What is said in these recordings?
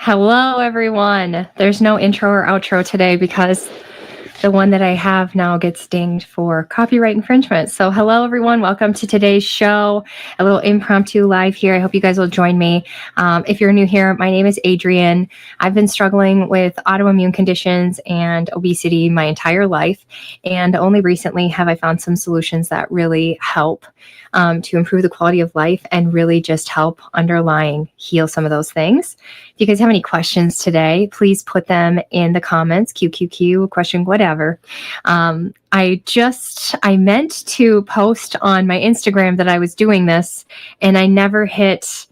Hello, everyone. There's no intro or outro today because the one that I have now gets dinged for copyright infringement. So hello, everyone. Welcome to today's show, a little impromptu live here. I hope you guys will join me. If you're new here, my name is Adrian. I've been struggling with autoimmune conditions and obesity my entire life. And only recently have I found some solutions that really help to improve the quality of life and really just help underlying heal some of those things. If you guys have any questions today, please put them in the comments, QQQ, question, whatever. I meant to post on my Instagram that I was doing this and I never hit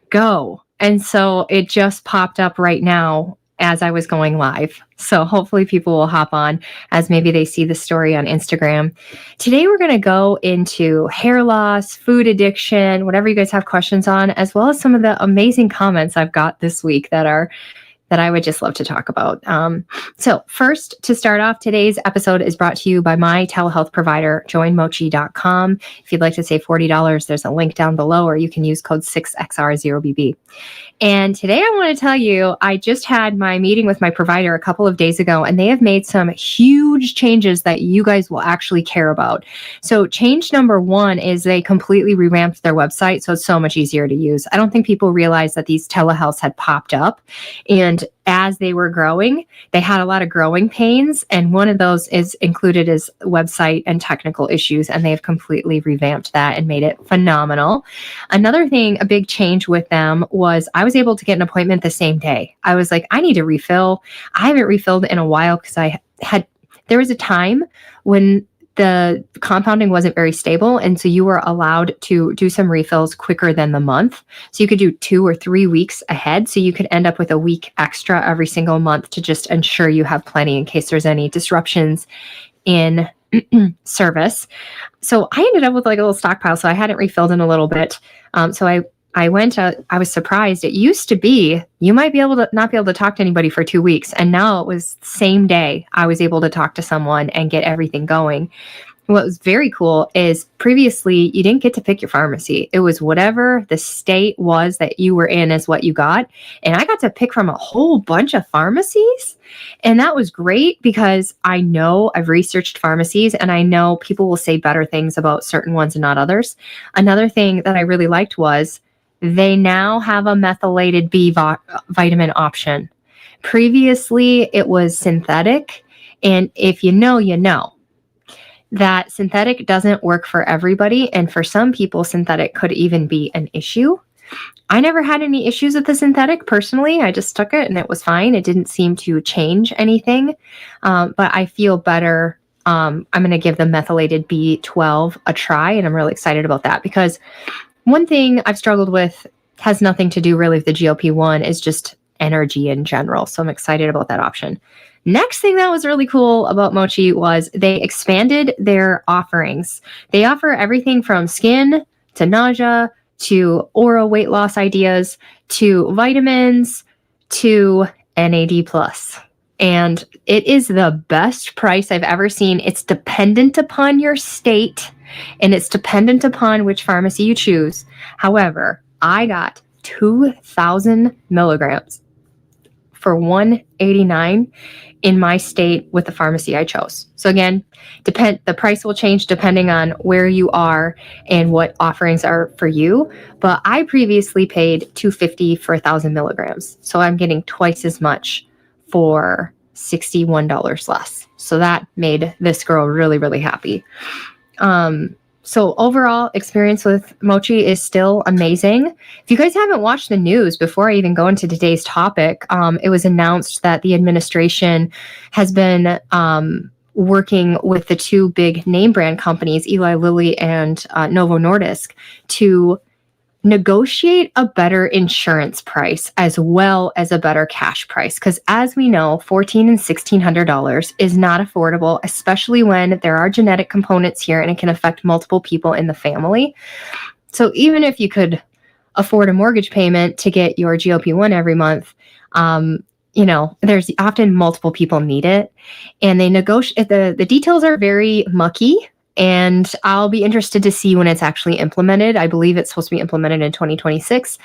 go. And so it just popped up right now as I was going live. So hopefully people will hop on as maybe they see the story on Instagram. Today, we're going to go into hair loss, food addiction, whatever you guys have questions on, as well as some of the amazing comments I've got this week that I would just love to talk about. So first, to start off, today's episode is brought to you by my telehealth provider, joinmochi.com. If you'd like to save $40, there's a link down below, or you can use code 6XR0BB. And today I want to tell you, I just had my meeting with my provider a couple of days ago, and they have made some huge changes that you guys will actually care about. So change number one is they completely revamped their website, so it's so much easier to use. I don't think people realize that these telehealths had popped up, and as they were growing, they had a lot of growing pains, and one of those is included as website and technical issues, and they've completely revamped that and made it phenomenal. Another thing, a big change with them was I was able to get an appointment the same day. I was like, I need to refill. I haven't refilled in a while because there was a time when the compounding wasn't very stable. And so you were allowed to do some refills quicker than the month. So you could do 2 or 3 weeks ahead. So you could end up with a week extra every single month to just ensure you have plenty in case there's any disruptions in service. So I ended up with like a little stockpile. So I hadn't refilled in a little bit. So I went out, I was surprised. It used to be, you might be able to not be able to talk to anybody for 2 weeks. And now it was same day I was able to talk to someone and get everything going. What was very cool is previously you didn't get to pick your pharmacy. It was whatever the state was that you were in is what you got. And I got to pick from a whole bunch of pharmacies. And that was great because I know I've researched pharmacies and I know people will say better things about certain ones and not others. Another thing that I really liked was they now have a methylated B vitamin option. Previously, it was synthetic. And if you know, you know that synthetic doesn't work for everybody. And for some people, synthetic could even be an issue. I never had any issues with the synthetic personally. I just took it and it was fine. It didn't seem to change anything. But I feel better. I'm going to give the methylated B12 a try. And I'm really excited about that because one thing I've struggled with has nothing to do really with the GLP-1 is just energy in general. So I'm excited about that option. Next thing that was really cool about Mochi was they expanded their offerings. They offer everything from skin to nausea to oral weight loss ideas to vitamins to NAD+. And it is the best price I've ever seen. It's dependent upon your state and it's dependent upon which pharmacy you choose. However, I got 2,000 milligrams for $189 in my state with the pharmacy I chose. So again, the price will change depending on where you are and what offerings are for you. But I previously paid $250 for 1,000 milligrams. So I'm getting twice as much for $61 less. So that made this girl really, really happy. So overall experience with Mochi is still amazing. If you guys haven't watched the news before I even go into today's topic, it was announced that the administration has been working with the two big name brand companies, Eli Lilly and Novo Nordisk, to negotiate a better insurance price as well as a better cash price. Because as we know, $1,400 and $1,600 is not affordable, especially when there are genetic components here and it can affect multiple people in the family. So even if you could afford a mortgage payment to get your GLP-1 every month, there's often multiple people need it. And they negotiate, the details are very mucky. And I'll be interested to see when it's actually implemented. I believe it's supposed to be implemented in 2026.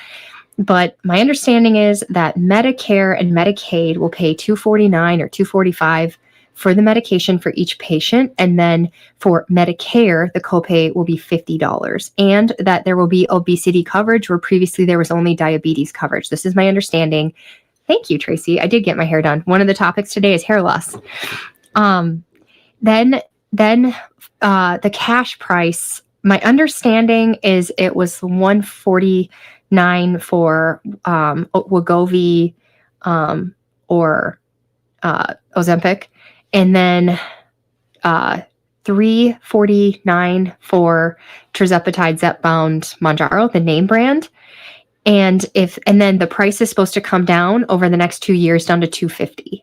But my understanding is that Medicare and Medicaid will pay $249 or $245 for the medication for each patient. And then for Medicare, the copay will be $50. And that there will be obesity coverage where previously there was only diabetes coverage. This is my understanding. Thank you, Tracy. I did get my hair done. One of the topics today is hair loss. Then the cash price, my understanding is it was $149 for Wegovy or Ozempic, and then $349 for Tirzepatide, Zepbound, Mounjaro, the name brand. And then the price is supposed to come down over the next 2 years down to $250.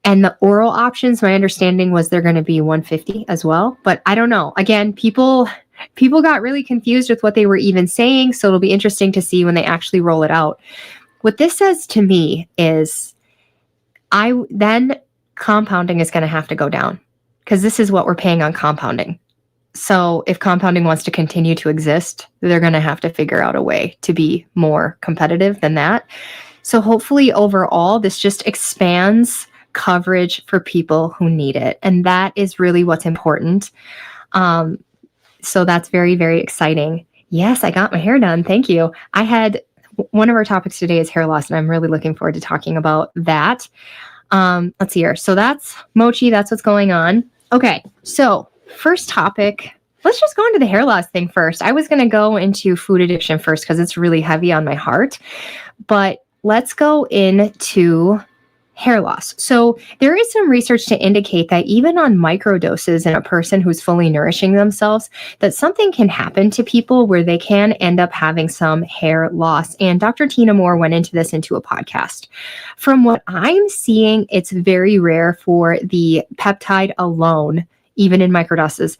And the oral options, my understanding was they're going to be $150 as well. But I don't know. Again, people got really confused with what they were even saying. So it'll be interesting to see when they actually roll it out. What this says to me is then compounding is going to have to go down because this is what we're paying on compounding. So if compounding wants to continue to exist, they're going to have to figure out a way to be more competitive than that. So hopefully overall, this just expands coverage for people who need it. And that is really what's important. So that's very, very exciting. Yes, I got my hair done. Thank you. One of our topics today is hair loss, and I'm really looking forward to talking about that. Let's see here. So that's Mochi. That's what's going on. Okay. So first topic, let's just go into the hair loss thing first. I was going to go into food addiction first because it's really heavy on my heart, but let's go into hair loss. So there is some research to indicate that even on microdoses in a person who's fully nourishing themselves, that something can happen to people where they can end up having some hair loss. And Dr. Tina Moore went into this into a podcast. From what I'm seeing, it's very rare for the peptide alone, even in microdoses,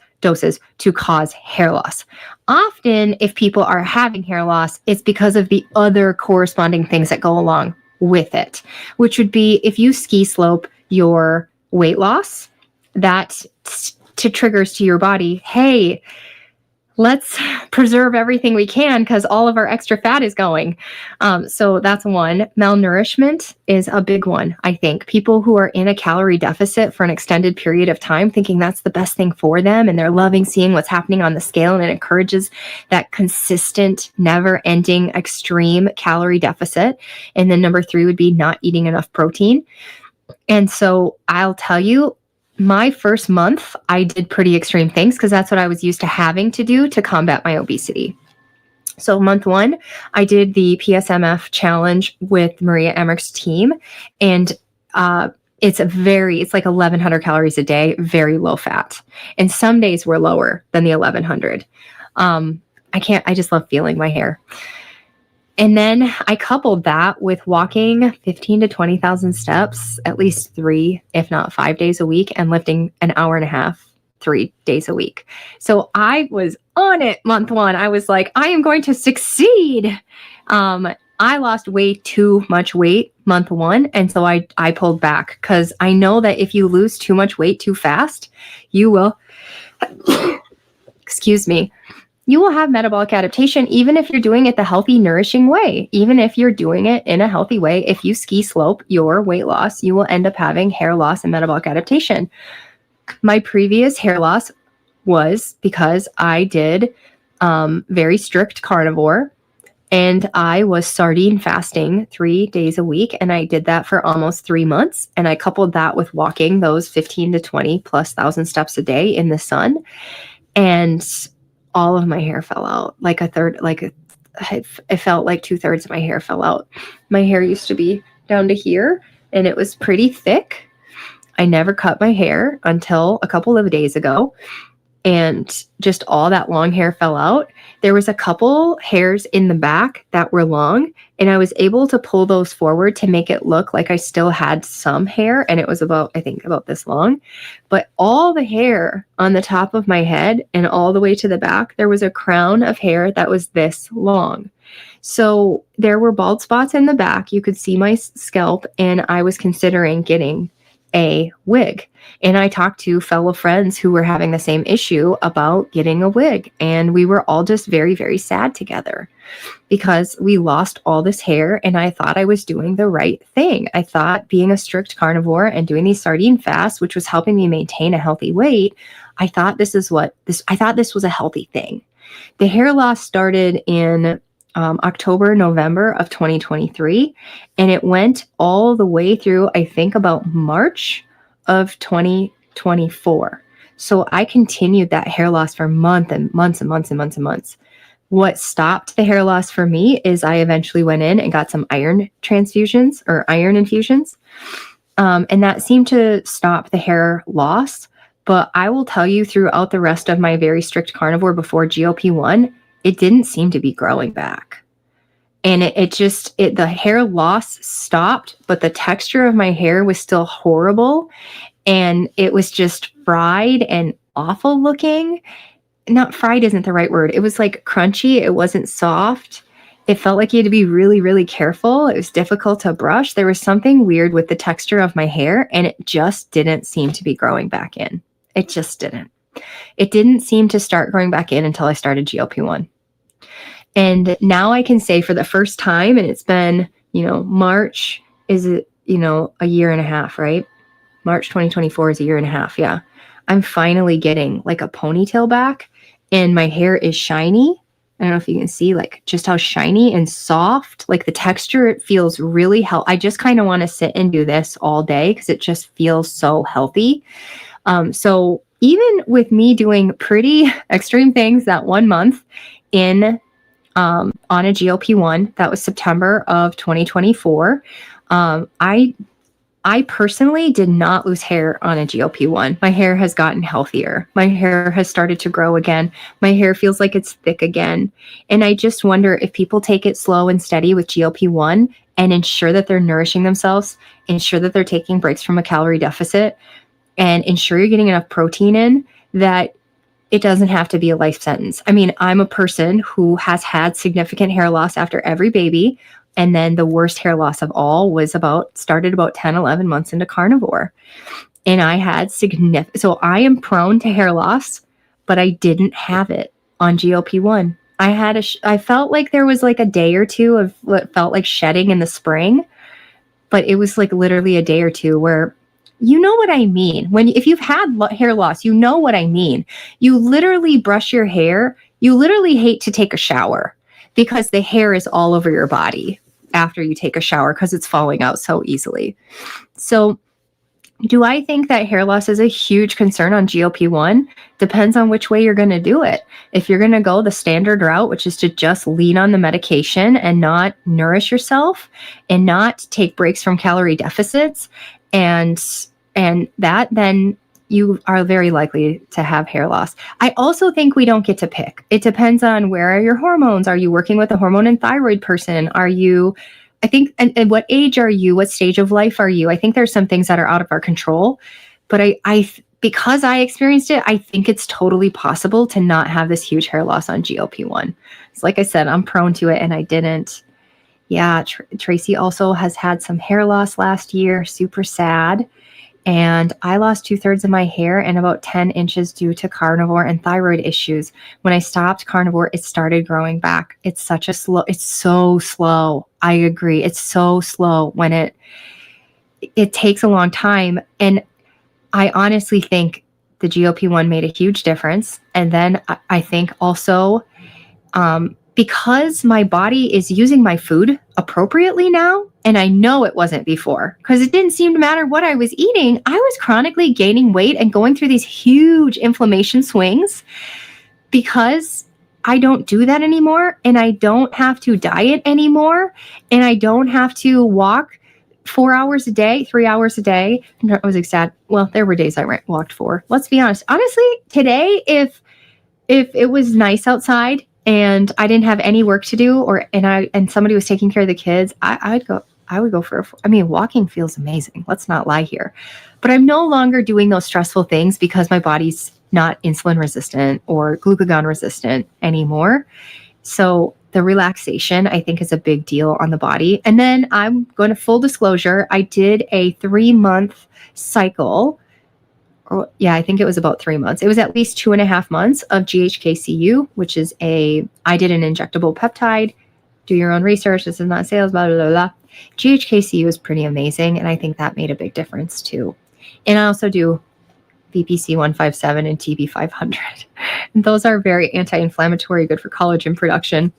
to cause hair loss. Often, if people are having hair loss, it's because of the other corresponding things that go along with it, which would be if you ski slope your weight loss, that triggers to your body, hey, let's preserve everything we can because all of our extra fat is going. So that's one. Malnourishment is a big one, I think. People who are in a calorie deficit for an extended period of time thinking that's the best thing for them, and they're loving seeing what's happening on the scale, and it encourages that consistent, never-ending, extreme calorie deficit. And then number 3 would be not eating enough protein. And so I'll tell you, my first month, I did pretty extreme things because that's what I was used to having to do to combat my obesity. So month 1, I did the PSMF challenge with Maria Emmerich's team. And it's like 1,100 calories a day, very low fat. And some days were lower than the 1,100. I just love feeling my hair. And then I coupled that with walking 15 to 20,000 steps, at least 3, if not 5 days a week, and lifting an hour and a half, 3 days a week. So I was on it month 1. I was like, I am going to succeed. I lost way too much weight month 1. And so I pulled back because I know that if you lose too much weight too fast, you will, excuse me, you will have metabolic adaptation, even if you're doing it the healthy, nourishing way. Even if you're doing it in a healthy way, if you ski slope your weight loss, you will end up having hair loss and metabolic adaptation. My previous hair loss was because I did very strict carnivore, and I was sardine fasting 3 days a week, and I did that for almost 3 months. And I coupled that with walking those 15 to 20 plus thousand steps a day in the sun, and all of my hair fell out. Like a third, it felt like 2/3 of my hair fell out. My hair used to be down to here, and it was pretty thick. I never cut my hair until a couple of days ago, and just all that long hair fell out. There was a couple hairs in the back that were long, and I was able to pull those forward to make it look like I still had some hair, and it was about this long. But all the hair on the top of my head and all the way to the back, there was a crown of hair that was this long. So there were bald spots in the back. You could see my scalp, and I was considering getting a wig. And I talked to fellow friends who were having the same issue about getting a wig. And we were all just very, very sad together because we lost all this hair. And I thought I was doing the right thing. I thought being a strict carnivore and doing these sardine fasts, which was helping me maintain a healthy weight, I thought this was a healthy thing. The hair loss started in October, November of 2023, and it went all the way through, I think, about March of 2024. So I continued that hair loss for months and months and months and months and months. What stopped the hair loss for me is I eventually went in and got some iron transfusions or iron infusions, and that seemed to stop the hair loss. But I will tell you, throughout the rest of my very strict carnivore before GLP-1, it didn't seem to be growing back. And the hair loss stopped, but the texture of my hair was still horrible. And it was just fried and awful looking. Not fried isn't the right word. It was like crunchy. It wasn't soft. It felt like you had to be really, really careful. It was difficult to brush. There was something weird with the texture of my hair, and it just didn't seem to be growing back in. It just didn't. It didn't seem to start growing back in until I started GLP-1. And now I can say for the first time, and it's been, March is, a year and a half, right? March 2024 is a year and a half. Yeah. I'm finally getting like a ponytail back, and my hair is shiny. I don't know if you can see like just how shiny and soft, like the texture, it feels really healthy. I just kind of want to sit and do this all day because it just feels so healthy. So even with me doing pretty extreme things that 1 month on a GLP-1, that was September of 2024, I personally did not lose hair on a GLP-1. My hair has gotten healthier. My hair has started to grow again. My hair feels like it's thick again. And I just wonder if people take it slow and steady with GLP-1 and ensure that they're nourishing themselves, ensure that they're taking breaks from a calorie deficit, and ensure you're getting enough protein in, that it doesn't have to be a life sentence. I mean, I'm a person who has had significant hair loss after every baby. And then the worst hair loss of all started about 10, 11 months into carnivore. And I had so I am prone to hair loss, but I didn't have it on GLP-1. I felt like there was like a day or two of what felt like shedding in the spring, but it was like literally a day or two where, you know what I mean? If you've had hair loss, you know what I mean. You literally brush your hair. You literally hate to take a shower because the hair is all over your body after you take a shower because it's falling out so easily. So do I think that hair loss is a huge concern on GLP-1? Depends on which way you're going to do it. If you're going to go the standard route, which is to just lean on the medication and not nourish yourself and not take breaks from calorie deficits, and that, then you are very likely to have hair loss. I also think we don't get to pick. It depends on where are your hormones. Are you working with a hormone and thyroid person? And what age are you? What stage of life are you? I think there's some things that are out of our control, but because I experienced it, I think it's totally possible to not have this huge hair loss on GLP-1. So like I said, I'm prone to it and I didn't. Yeah, Tracy also has had some hair loss last year, super sad. And I lost 2/3 of my hair and about 10 inches due to carnivore and thyroid issues. When I stopped carnivore, it started growing back. It's so slow. I agree. It's so slow when it takes a long time. And I honestly think the GLP-1 made a huge difference. And then I think also, because my body is using my food appropriately now, and I know it wasn't before, because it didn't seem to matter what I was eating. I was chronically gaining weight and going through these huge inflammation swings because I don't do that anymore, and I don't have to diet anymore, and I don't have to walk 4 hours a day, 3 hours a day. I was excited. Well, there were days I walked 4. Let's be honest. Honestly, today, if it was nice outside and I didn't have any work to do, and somebody was taking care of the kids, I would go for walking feels amazing. Let's not lie here. But I'm no longer doing those stressful things because my body's not insulin resistant or glucagon resistant anymore. So the relaxation, I think, is a big deal on the body. And then I'm going to full disclosure, I did a 3-month cycle. I think it was about 3 months. It was at least 2.5 months of GHKCU, which is I did an injectable peptide. Do your own research. This is not sales, blah, blah, blah, blah. GHKCU is pretty amazing. And I think that made a big difference too. And I also do VPC 157 and TB 500. And those are very anti-inflammatory, good for collagen production,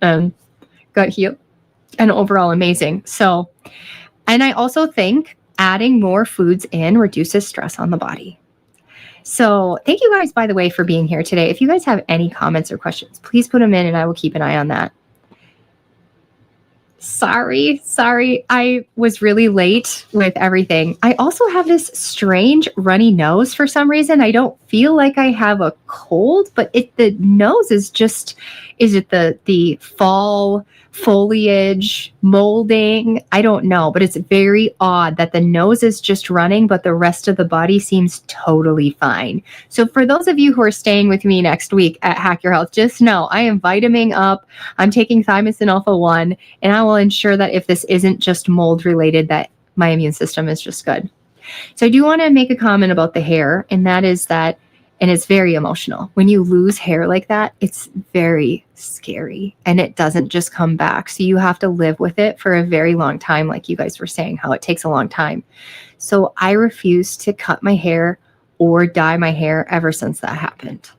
gut heal, and overall amazing. So, and I also think adding more foods in reduces stress on the body. So thank you guys, by the way, for being here today. If you guys have any comments or questions, please put them in and I will keep an eye on that. Sorry. I was really late with everything. I also have this strange runny nose for some reason. I don't feel like I have a cold, but the nose is it the fall foliage molding? I don't know, but it's very odd that the nose is just running, but the rest of the body seems totally fine. So for those of you who are staying with me next week at Hack Your Health, just know I am vitamining up. I'm taking thymosin alpha-1, and I will ensure that if this isn't just mold related, that my immune system is just good. So I do want to make a comment about the hair, and that is that, and it's very emotional. When you lose hair like that, it's very scary and it doesn't just come back. So you have to live with it for a very long time, like you guys were saying, how it takes a long time. So I refuse to cut my hair or dye my hair ever since that happened.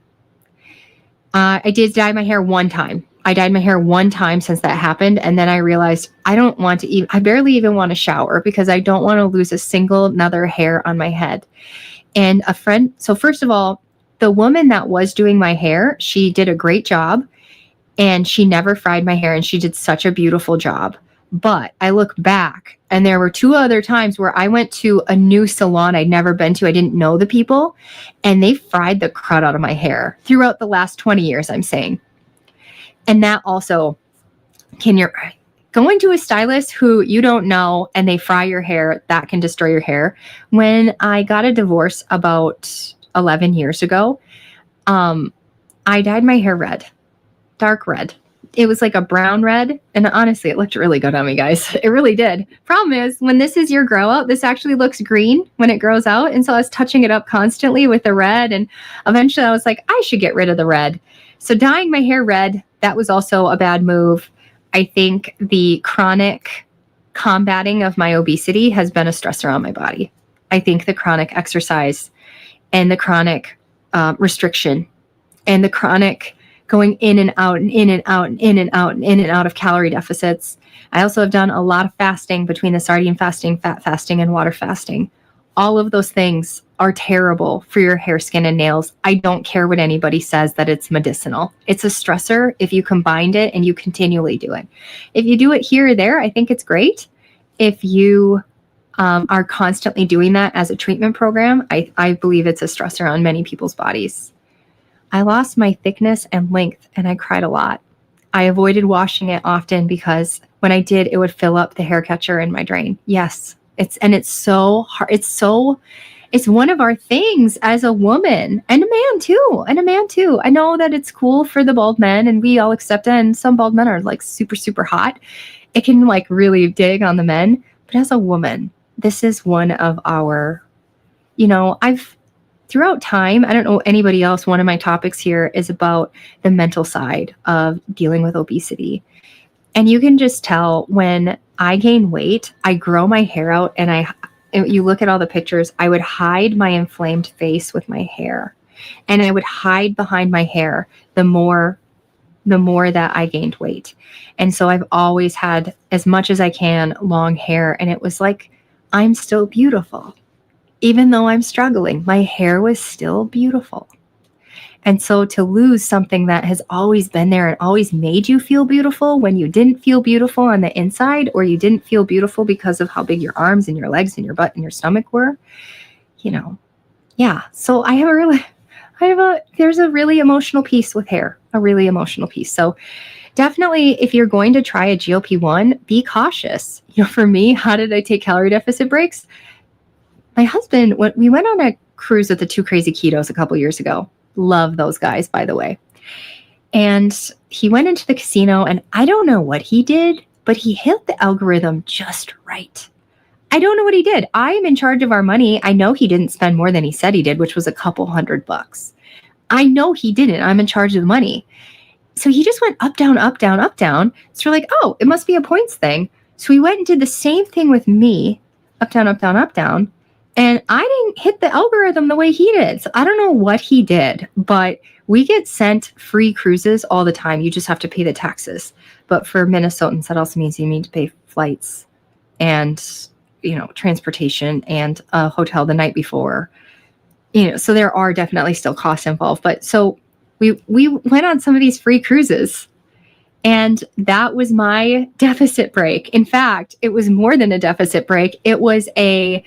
I did dye my hair one time. I dyed my hair one time since that happened. And then I realized I don't want to even, I barely even want to shower because I don't want to lose a single another hair on my head. And a friend, so first of all, the woman that was doing my hair, she did a great job and she never fried my hair and she did such a beautiful job. But I look back and there were 2 other times where I went to a new salon I'd never been to. I didn't know the people and they fried the crud out of my hair throughout the last 20 years, I'm saying. And that also, going to a stylist who you don't know and they fry your hair, that can destroy your hair. When I got a divorce about 11 years ago, I dyed my hair red, dark red. It was like a brown red. And honestly, it looked really good on me, guys. It really did. Problem is, when this is your grow out, this actually looks green when it grows out. And so I was touching it up constantly with the red. And eventually I was like, I should get rid of the red. So dyeing my hair red, that was also a bad move. I think the chronic combating of my obesity has been a stressor on my body. I think the chronic exercise and the chronic restriction and the chronic going in and out and in and out and in and out and in and out of calorie deficits. I also have done a lot of fasting between the sardine fasting, fat fasting, and water fasting. All of those things are terrible for your hair, skin, and nails. I don't care what anybody says that it's medicinal. It's a stressor if you combined it and you continually do it. If you do it here or there, I think it's great. If you are constantly doing that as a treatment program, I believe it's a stressor on many people's bodies. I lost my thickness and length and I cried a lot. I avoided washing it often because when I did, it would fill up the hair catcher in my drain. Yes, it's so hard. It's one of our things as a woman and a man too. I know that it's cool for the bald men and we all accept it. And some bald men are like super, super hot. It can like really dig on the men. But as a woman, this is one of our, throughout time, I don't know anybody else, one of my topics here is about the mental side of dealing with obesity. And you can just tell when I gain weight, I grow my hair out and you look at all the pictures, I would hide my inflamed face with my hair and I would hide behind my hair the more that I gained weight. And so I've always had, as much as I can, long hair. And it was like, I'm still beautiful. Even though I'm struggling, my hair was still beautiful. And so to lose something that has always been there and always made you feel beautiful when you didn't feel beautiful on the inside, or you didn't feel beautiful because of how big your arms and your legs and your butt and your stomach were, yeah. So there's a really emotional piece with hair, a really emotional piece. So definitely, if you're going to try a GLP-1, be cautious. For me, how did I take calorie deficit breaks? My husband, we went on a cruise with the 2 Crazy Ketos a couple years ago. Love those guys, by the way. And he went into the casino, and I don't know what he did, but he hit the algorithm just right. I don't know what he did. I'm in charge of our money. I know he didn't spend more than he said he did, which was a couple $100. I know he didn't. I'm in charge of the money. So he just went up, down, up, down, up, down. So we're like, oh, it must be a points thing. So we went and did the same thing with me, up, down, up, down, up, down. And I didn't hit the algorithm the way he did. So I don't know what he did, but we get sent free cruises all the time. You just have to pay the taxes. But for Minnesotans, that also means you need to pay flights and, transportation and a hotel the night before. So there are definitely still costs involved. But so we went on some of these free cruises, and that was my deficit break. In fact, it was more than a deficit break. It was a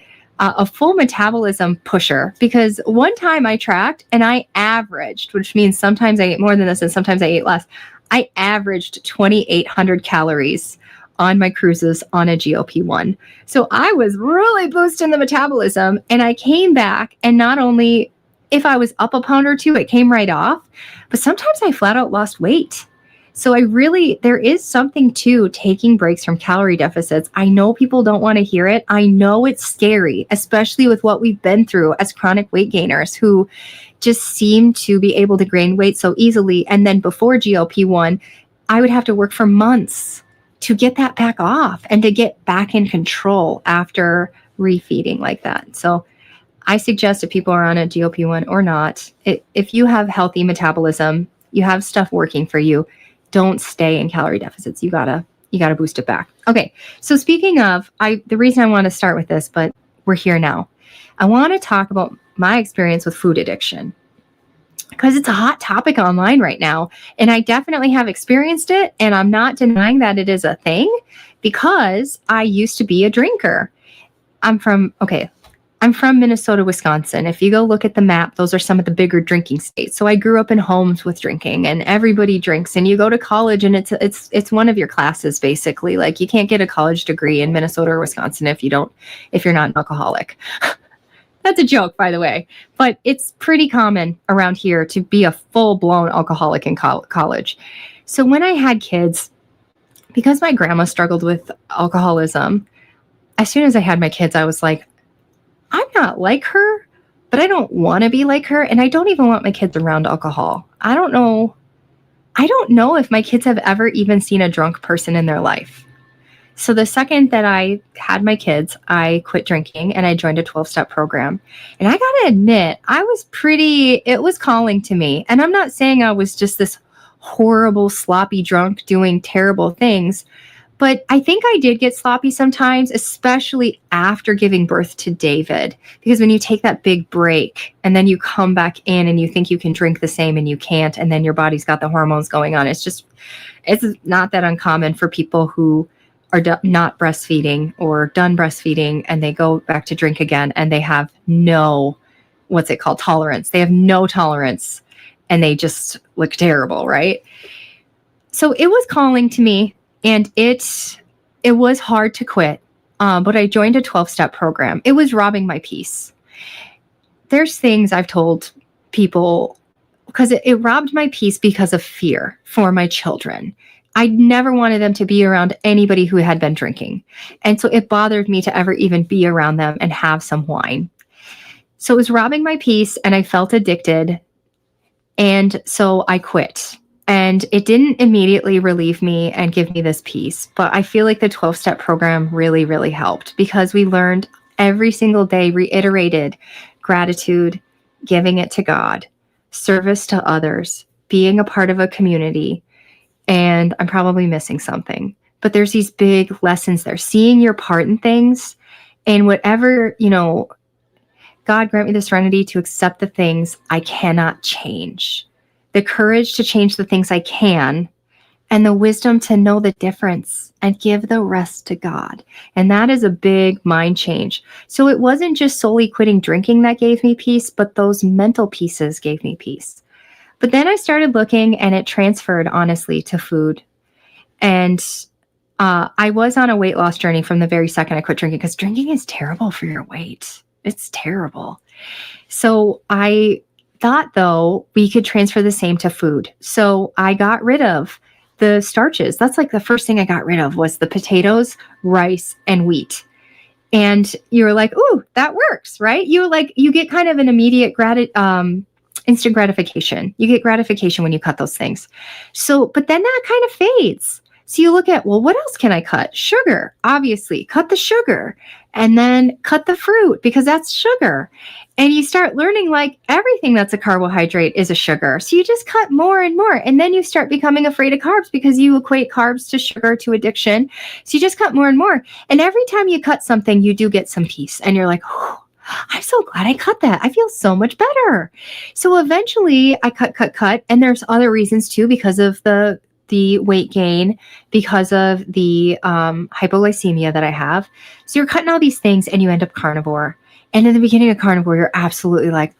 full metabolism pusher, because one time I tracked and I averaged, which means sometimes I ate more than this and sometimes I ate less. I averaged 2,800 calories on my cruises on a GLP-1. So I was really boosting the metabolism, and I came back, and not only if I was up a pound or two, it came right off, but sometimes I flat out lost weight. So there is something to taking breaks from calorie deficits. I know people don't want to hear it. I know it's scary, especially with what we've been through as chronic weight gainers who just seem to be able to gain weight so easily. And then before GLP-1, I would have to work for months to get that back off and to get back in control after refeeding like that. So I suggest if people are on a GLP-1 or not, if you have healthy metabolism, you have stuff working for you, don't stay in calorie deficits. You gotta boost it back. Okay. So speaking of, the reason I want to start with this, but we're here now. I want to talk about my experience with food addiction, because it's a hot topic online right now. And I definitely have experienced it. And I'm not denying that it is a thing, because I used to be a drinker. I'm from Minnesota, Wisconsin. If you go look at the map, those are some of the bigger drinking states. So I grew up in homes with drinking, and everybody drinks, and you go to college and it's one of your classes, basically. Like, you can't get a college degree in Minnesota or Wisconsin if you're not an alcoholic. That's a joke, by the way, but it's pretty common around here to be a full-blown alcoholic in college. So when I had kids, because my grandma struggled with alcoholism, as soon as I had my kids, I was like, I'm not like her, but I don't want to be like her. And I don't even want my kids around alcohol. I don't know if my kids have ever even seen a drunk person in their life. So the second that I had my kids, I quit drinking and I joined a 12-step program. And I got to admit, it was calling to me. And I'm not saying I was just this horrible, sloppy drunk doing terrible things. But I think I did get sloppy sometimes, especially after giving birth to David, because when you take that big break and then you come back in and you think you can drink the same and you can't, and then your body's got the hormones going on. It's not that uncommon for people who are not breastfeeding or done breastfeeding, and they go back to drink again, and they have tolerance. They have no tolerance, and they just look terrible, right? So it was calling to me. And it was hard to quit, but I joined a 12-step program. It was robbing my peace. There's things I've told people, because it robbed my peace because of fear for my children. I never wanted them to be around anybody who had been drinking. And so it bothered me to ever even be around them and have some wine. So it was robbing my peace, and I felt addicted. And so I quit. And it didn't immediately relieve me and give me this peace. But I feel like the 12-step program really, really helped, because we learned every single day, reiterated gratitude, giving it to God, service to others, being a part of a community. And I'm probably missing something. But there's these big lessons there, seeing your part in things, and whatever, God grant me the serenity to accept the things I cannot change, the courage to change the things I can, and the wisdom to know the difference and give the rest to God. And that is a big mind change. So it wasn't just solely quitting drinking that gave me peace, but those mental pieces gave me peace. But then I started looking, and it transferred, honestly, to food. And I was on a weight loss journey from the very second I quit drinking, because drinking is terrible for your weight. It's terrible. So I thought, though, we could transfer the same to food. So I got rid of the starches. That's like the first thing I got rid of was the potatoes, rice, and wheat. And you're like, ooh, that works, right? You get kind of an immediate instant gratification. You get gratification when you cut those things. So, but then that kind of fades. So you look at, well, what else can I cut? Sugar, obviously, cut the sugar, and then cut the fruit because that's sugar. And you start learning like everything that's a carbohydrate is a sugar. So you just cut more and more. And then you start becoming afraid of carbs because you equate carbs to sugar, to addiction. So you just cut more and more. And every time you cut something, you do get some peace. And you're like, oh, I'm so glad I cut that. I feel so much better. So eventually I cut. And there's other reasons too, because of the weight gain, because of the hypoglycemia that I have. So you're cutting all these things and you end up carnivore. And in the beginning of carnivore, you're absolutely like,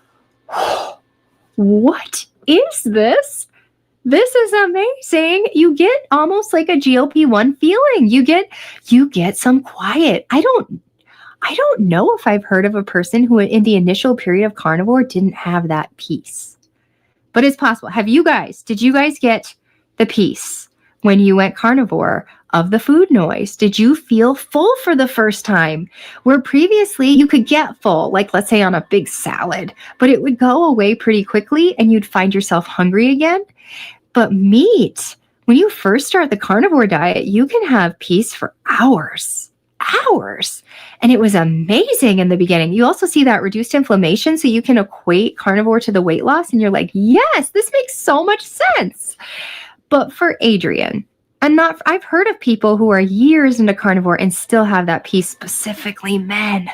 oh, what is this? This is amazing. You get almost like a GLP-1 feeling. You get some quiet. I don't know if I've heard of a person who in the initial period of carnivore didn't have that peace. But it's possible. Did you guys get the peace when you went carnivore of the food noise? Did you feel full for the first time? Where previously you could get full, like let's say on a big salad, but it would go away pretty quickly and you'd find yourself hungry again. But meat, when you first start the carnivore diet, you can have peace for hours. And it was amazing in the beginning. You also see that reduced inflammation, so you can equate carnivore to the weight loss. And you're like, yes, this makes so much sense. But for Adrian, I've heard of people who are years into carnivore and still have that peace, specifically men.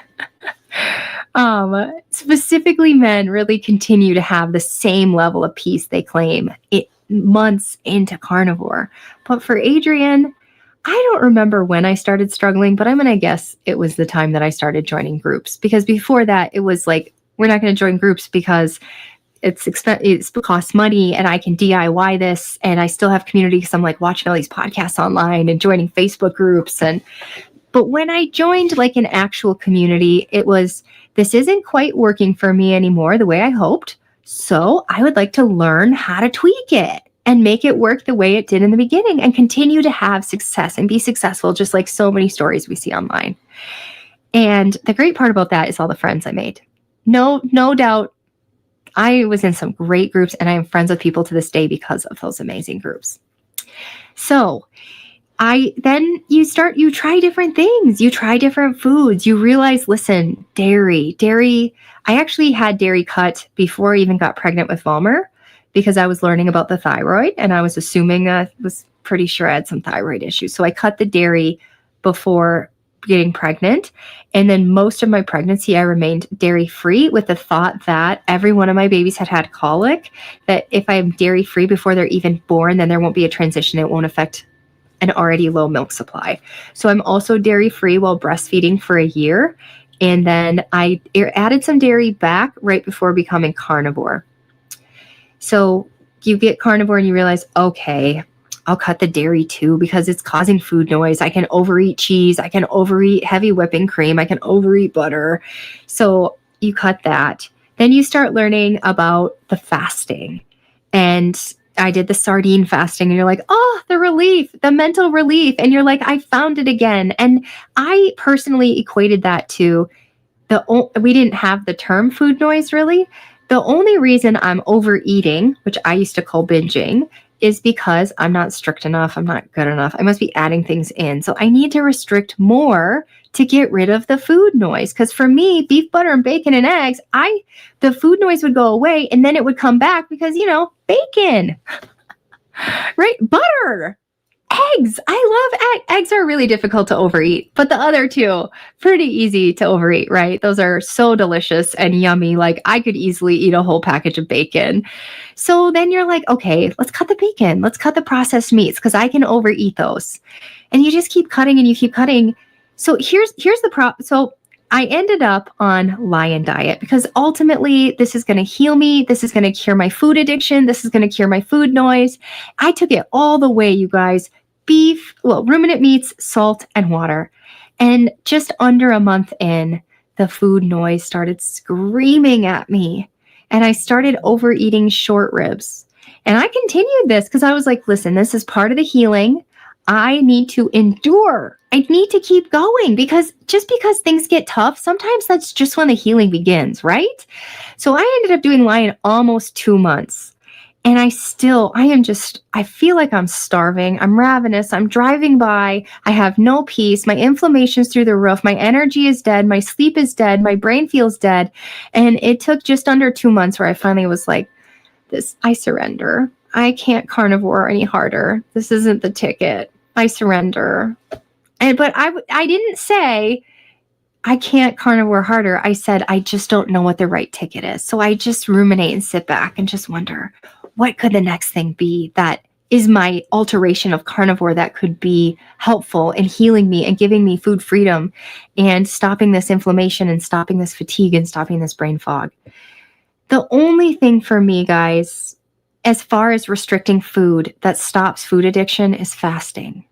Specifically men really continue to have the same level of peace they claim months into carnivore. But for Adrian, I don't remember when I started struggling, but I'm going to guess it was the time that I started joining groups. Because before that, it was like, we're not going to join groups because it costs money and I can DIY this. And I still have community because I'm like watching all these podcasts online and joining Facebook groups. But when I joined like an actual community, it was, this isn't quite working for me anymore the way I hoped. So I would like to learn how to tweak it and make it work the way it did in the beginning and continue to have success and be successful, just like so many stories we see online. And the great part about that is all the friends I made. No doubt I was in some great groups and I am friends with people to this day because of those amazing groups. So you try different things, you try different foods, you realize, listen, dairy, I actually had dairy cut before I even got pregnant with Vollmer, because I was learning about the thyroid and I was assuming I was pretty sure I had some thyroid issues. So I cut the dairy before getting pregnant. And then most of my pregnancy, I remained dairy free with the thought that every one of my babies had colic, that if I'm dairy free before they're even born, then there won't be a transition. It won't affect an already low milk supply. So I'm also dairy free while breastfeeding for a year. And then I added some dairy back right before becoming carnivore. So you get carnivore and you realize, okay, I'll cut the dairy too because it's causing food noise. I can overeat cheese. I can overeat heavy whipping cream. I can overeat butter. So you cut that. Then you start learning about the fasting. And I did the sardine fasting and you're like, oh, the relief, the mental relief. And you're like, I found it again. And I personally equated that to we didn't have the term food noise really. The only reason I'm overeating, which I used to call binging, is because I'm not strict enough. I'm not good enough. I must be adding things in. So I need to restrict more to get rid of the food noise. Because for me, beef, butter, and bacon and eggs, the food noise would go away and then it would come back because, bacon, right? Butter, eggs. I love eggs. Eggs are really difficult to overeat, but the other two, pretty easy to overeat, right? Those are so delicious and yummy. Like I could easily eat a whole package of bacon. So then you're like, okay, let's cut the bacon. Let's cut the processed meats because I can overeat those. And you just keep cutting and you keep cutting. So here's the problem. So I ended up on lion diet because ultimately this is going to heal me. This is going to cure my food addiction. This is going to cure my food noise. I took it all the way, you guys. Ruminant meats, salt, and water. And just under a month in, the food noise started screaming at me. and I started overeating short ribs. And I continued this because I was like, listen, this is part of the healing. I need to endure. I need to keep going because just because things get tough, sometimes that's just when the healing begins, right? So I ended up doing Lion almost 2 months. And I feel like I'm starving. I'm ravenous. I'm driving by. I have no peace. My inflammation's through the roof. My energy is dead. My sleep is dead. My brain feels dead. And it took just under 2 months where I finally was like, I surrender. I can't carnivore any harder. This isn't the ticket. I surrender. But I didn't say I can't carnivore harder. I said, I just don't know what the right ticket is. So I just ruminate and sit back and just wonder, what could the next thing be that is my alteration of carnivore that could be helpful in healing me and giving me food freedom and stopping this inflammation and stopping this fatigue and stopping this brain fog. The only thing for me, guys, as far as restricting food that stops food addiction is fasting,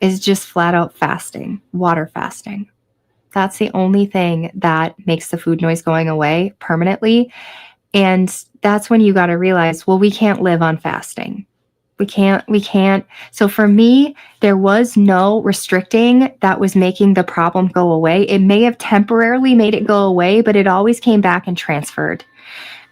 is just flat out fasting, water fasting. That's the only thing that makes the food noise going away permanently. And that's when you got to realize, well, we can't live on fasting. We can't. So for me, there was no restricting that was making the problem go away. It may have temporarily made it go away, but it always came back and transferred.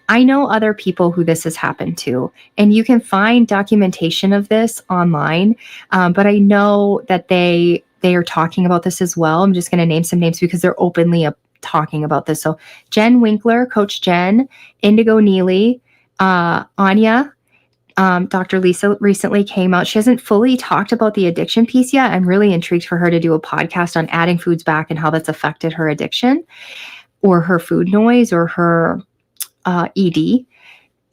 I know other people who this has happened to, and you can find documentation of this online. But I know that they are talking about this as well. I'm just going to name some names because they're openly talking about this. So Jen Winkler, Coach Jen, Indigo Neely, Anya, Dr. Lisa recently came out. She hasn't fully talked about the addiction piece yet. I'm really intrigued for her to do a podcast on adding foods back and how that's affected her addiction or her food noise or her ED.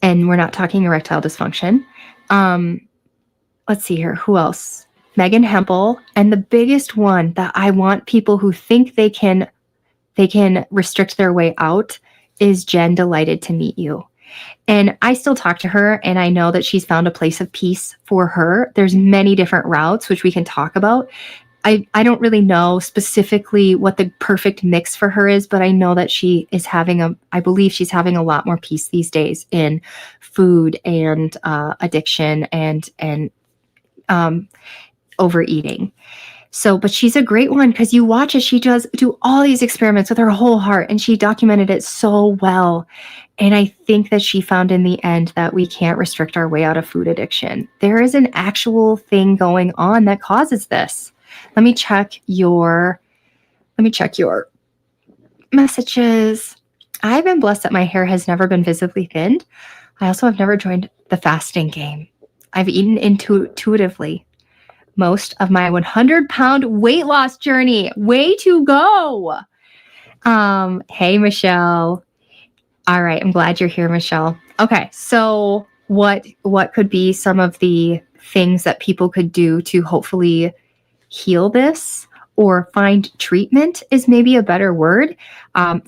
And we're not talking erectile dysfunction. Let's see here. Who else? Megan Hempel. And the biggest one that I want people who think they can restrict their way out is Jen Delighted to Meet You. And I still talk to her, and I know that she's found a place of peace for her. There's many different routes, which we can talk about. I don't really know specifically what the perfect mix for her is, but I know that I believe she's having a lot more peace these days in food and addiction and overeating. So, but she's a great one because you watch as she does do all these experiments with her whole heart, and she documented it so well. And I think that she found in the end that we can't restrict our way out of food addiction. There is an actual thing going on that causes this. Let me check your messages. I've been blessed that my hair has never been visibly thinned. I also have never joined the fasting game. I've eaten intuitively most of my 100-pound weight loss journey. Way to go. Hey, Michelle. All right. I'm glad you're here, Michelle. Okay. So what could be some of the things that people could do to hopefully heal this or find treatment is maybe a better word.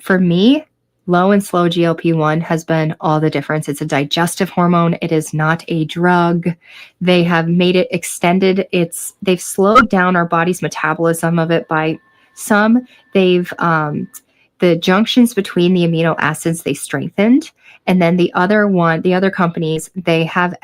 For me, low and slow GLP-1 has been all the difference. It's a digestive hormone. It is not a drug. They have made it extended. They've slowed down our body's metabolism of it by some. They've the junctions between the amino acids they strengthened, and then the other companies they have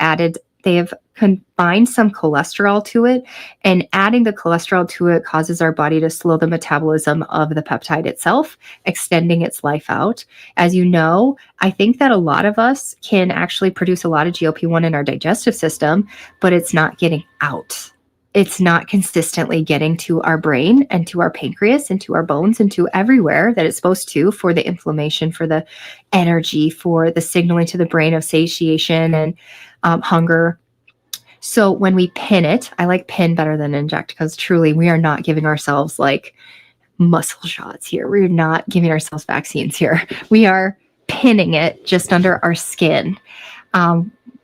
combined some cholesterol to it, and adding the cholesterol to it causes our body to slow the metabolism of the peptide itself, extending its life out. As you know, I think that a lot of us can actually produce a lot of GLP-1 in our digestive system, but it's not getting out. It's not consistently getting to our brain and to our pancreas and to our bones and to everywhere that it's supposed to for the inflammation, for the energy, for the signaling to the brain of satiation and hunger. So when we pin it, I like pin better than inject because truly we are not giving ourselves like muscle shots here. We're not giving ourselves vaccines here. We are pinning it just under our skin.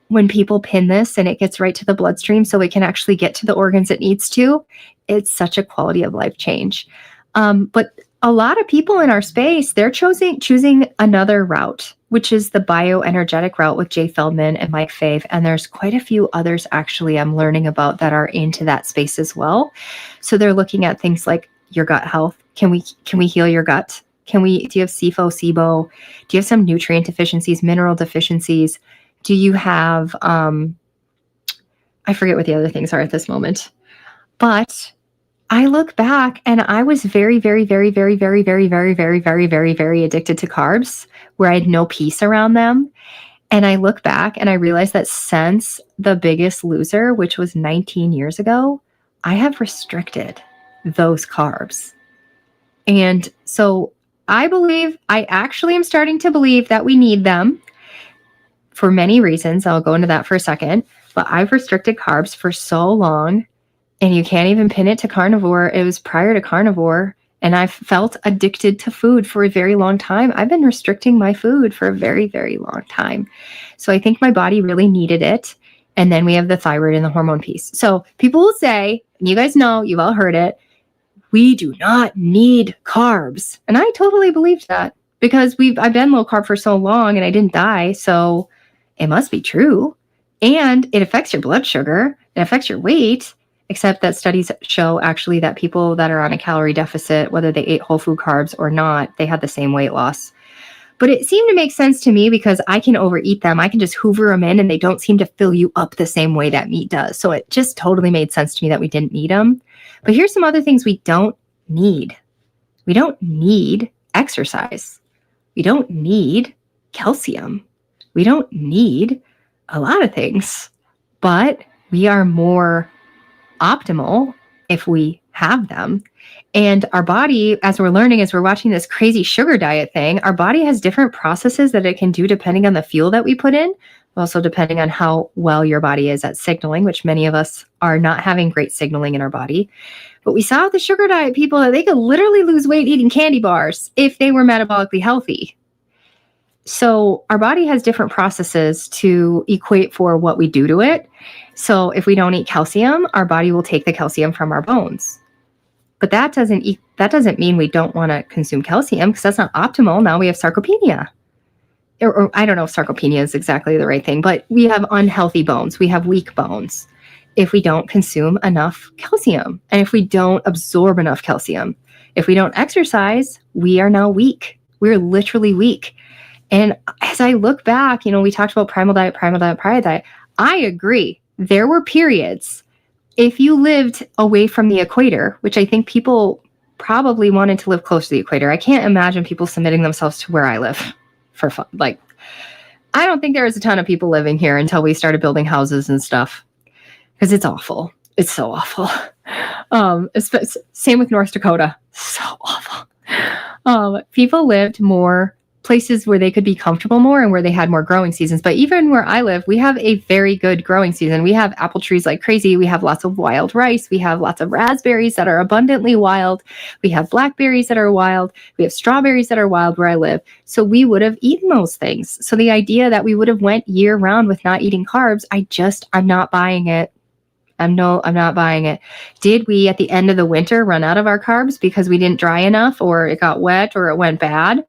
When people pin this and it gets right to the bloodstream so it can actually get to the organs it needs to, it's such a quality of life change. But a lot of people in our space, they're choosing another route, which is the bioenergetic route with Jay Feldman and Mike Fave. And there's quite a few others actually I'm learning about that are into that space as well. So they're looking at things like your gut health. Can we heal your gut? Do you have SIFO, SIBO? Do you have some nutrient deficiencies, mineral deficiencies? Do you have, I forget what the other things are at this moment, but I look back and I was very, very, very, very, very, very, very, very, very, very, very addicted to carbs where I had no peace around them. And I look back and I realize that since The Biggest Loser, which was 19 years ago, I have restricted those carbs. And so I actually am starting to believe that we need them for many reasons. I'll go into that for a second, but I've restricted carbs for so long, and you can't even pin it to carnivore. It was prior to carnivore, and I've felt addicted to food for a very long time. I've been restricting my food for a very, very long time. So I think my body really needed it. And then we have the thyroid and the hormone piece. So people will say, and you guys know, you've all heard it, we do not need carbs. And I totally believed that because I've been low carb for so long and I didn't die. So it must be true. And it affects your blood sugar. It affects your weight, except that studies show actually that people that are on a calorie deficit, whether they ate whole food carbs or not, they had the same weight loss. But it seemed to make sense to me because I can overeat them. I can just hoover them in and they don't seem to fill you up the same way that meat does. So it just totally made sense to me that we didn't need them. But here's some other things we don't need. We don't need exercise. We don't need calcium. We don't need a lot of things, but we are more optimal if we have them. And our body, as we're learning, as we're watching this crazy sugar diet thing, our body has different processes that it can do depending on the fuel that we put in, also depending on how well your body is at signaling, which many of us are not having great signaling in our body. But we saw with the sugar diet people that they could literally lose weight eating candy bars if they were metabolically healthy. So our body has different processes to equate for what we do to it. So if we don't eat calcium, our body will take the calcium from our bones. But that doesn't mean we don't want to consume calcium, because that's not optimal. Now we have sarcopenia. Or I don't know if sarcopenia is exactly the right thing, but we have unhealthy bones. We have weak bones if we don't consume enough calcium and if we don't absorb enough calcium. If we don't exercise, we are now weak. We're literally weak. And as I look back, we talked about primal diet. I agree. There were periods, if you lived away from the equator, which I think people probably wanted to live close to the equator. I can't imagine people submitting themselves to where I live for fun. Like, I don't think there was a ton of people living here until we started building houses and stuff, because it's awful. It's so awful. Same with North Dakota. So awful. People lived more places where they could be comfortable more and where they had more growing seasons. But even where I live, we have a very good growing season. We have apple trees like crazy. We have lots of wild rice. We have lots of raspberries that are abundantly wild. We have blackberries that are wild. We have strawberries that are wild where I live. So we would have eaten those things. So the idea that we would have went year round with not eating carbs, I'm not buying it. I'm not buying it. Did we at the end of the winter run out of our carbs because we didn't dry enough, or it got wet, or it went bad?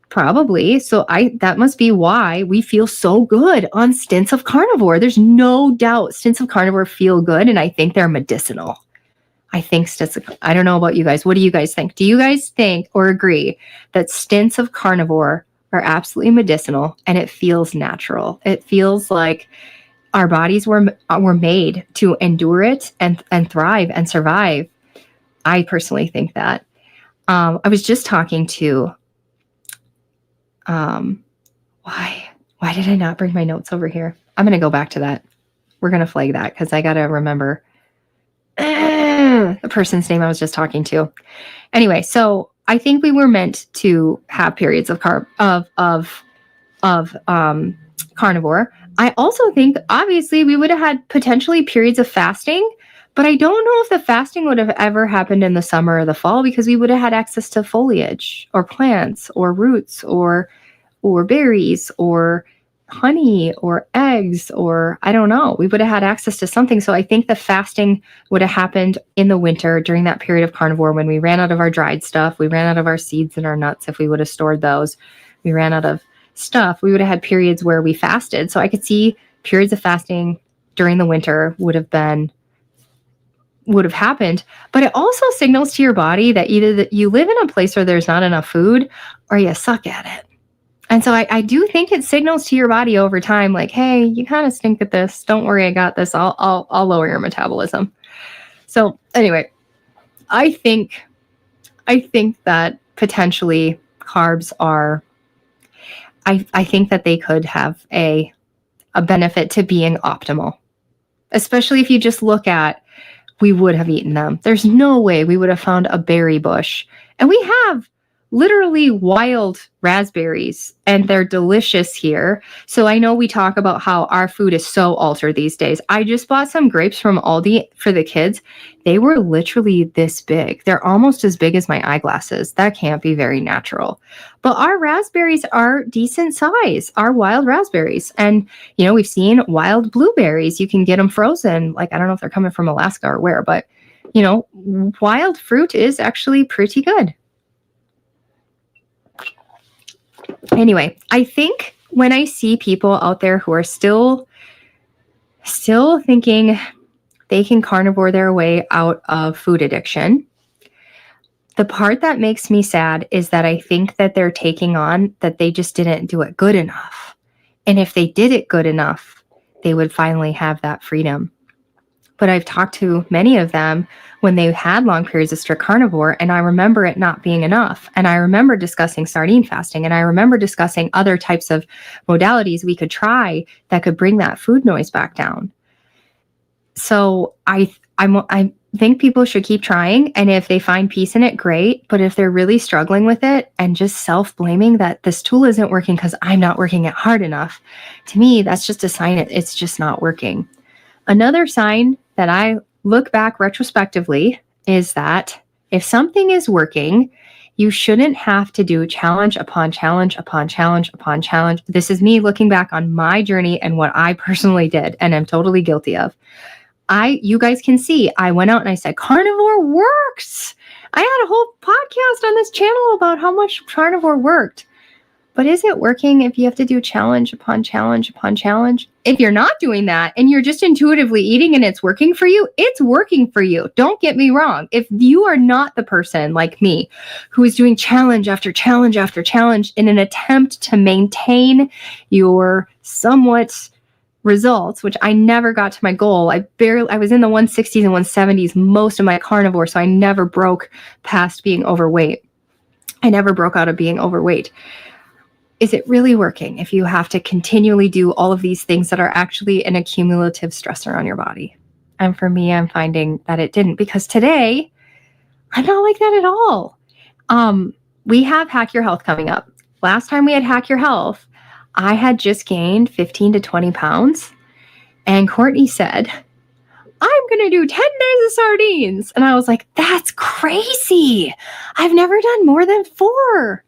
Probably. So that must be why we feel so good on stints of carnivore. There's no doubt stints of carnivore feel good, and I think they're medicinal. I don't know about you guys. What do you guys think? Do you guys think or agree that stints of carnivore are absolutely medicinal and it feels natural? It feels like our bodies were made to endure it and thrive and survive. I personally think that. I was just talking to why did I not bring my notes over here? I'm going to go back to that. We're going to flag that because I got to remember the person's name I was just talking to. Anyway, so I think we were meant to have periods of carnivore. I also think obviously we would have had potentially periods of fasting, but I don't know if the fasting would have ever happened in the summer or the fall, because we would have had access to foliage or plants or roots or berries or honey or eggs, or I don't know. We would have had access to something. So I think the fasting would have happened in the winter during that period of carnivore when we ran out of our dried stuff. We ran out of our seeds and our nuts if we would have stored those. We ran out of stuff. We would have had periods where we fasted. So I could see periods of fasting during the winter would have been would have happened. But it also signals to your body that either that you live in a place where there's not enough food or you suck at it. And so I do think it signals to your body over time, like, hey, you kind of stink at this. Don't worry, I got this. I'll lower your metabolism. So anyway, I think that potentially carbs are, I think that they could have a benefit to being optimal, especially if you just look at, we would have eaten them. There's no way we would have found a berry bush. And we have literally wild raspberries, and they're delicious here. So I know we talk about how our food is so altered these days. I just bought some grapes from Aldi for the kids. They were literally this big. They're almost as big as my eyeglasses. That can't be very natural. But our raspberries are decent size, our wild raspberries. And, you know, we've seen wild blueberries. You can get them frozen. Like, I don't know if they're coming from Alaska or where, but, you know, wild fruit is actually pretty good. Anyway, I think when I see people out there who are still thinking they can carnivore their way out of food addiction, the part that makes me sad is that I think that they're taking on that they just didn't do it good enough. And if they did it good enough, they would finally have that freedom. But I've talked to many of them when they had long periods of strict carnivore, and I remember it not being enough. And I remember discussing sardine fasting, and I remember discussing other types of modalities we could try that could bring that food noise back down. So I think people should keep trying, and if they find peace in it, great. But if they're really struggling with it and just self-blaming that this tool isn't working because I'm not working it hard enough, to me, that's just a sign it's just not working. Another sign that I look back retrospectively is that if something is working, you shouldn't have to do challenge upon challenge upon challenge upon challenge. This is me looking back on my journey and what I personally did and am totally guilty of. You guys can see, I went out and I said, carnivore works. I had a whole podcast on this channel about how much carnivore worked. But is it working if you have to do challenge upon challenge upon challenge? If you're not doing that and you're just intuitively eating and it's working for you, it's working for you. Don't get me wrong. If you are not the person like me who is doing challenge after challenge after challenge in an attempt to maintain your somewhat results, which I never got to my goal. I was in the 160s and 170s most of my carnivore, so I never broke past being overweight. I never broke out of being overweight. Is it really working if you have to continually do all of these things that are actually an accumulative stressor on your body? And for me, I'm finding that it didn't, because today I'm not like that at all. We have Hack Your Health coming up. Last time we had Hack Your Health, I had just gained 15 to 20 pounds. And Courtney said, I'm going to do 10 days of sardines. And I was like, that's crazy. I've never done more than 4.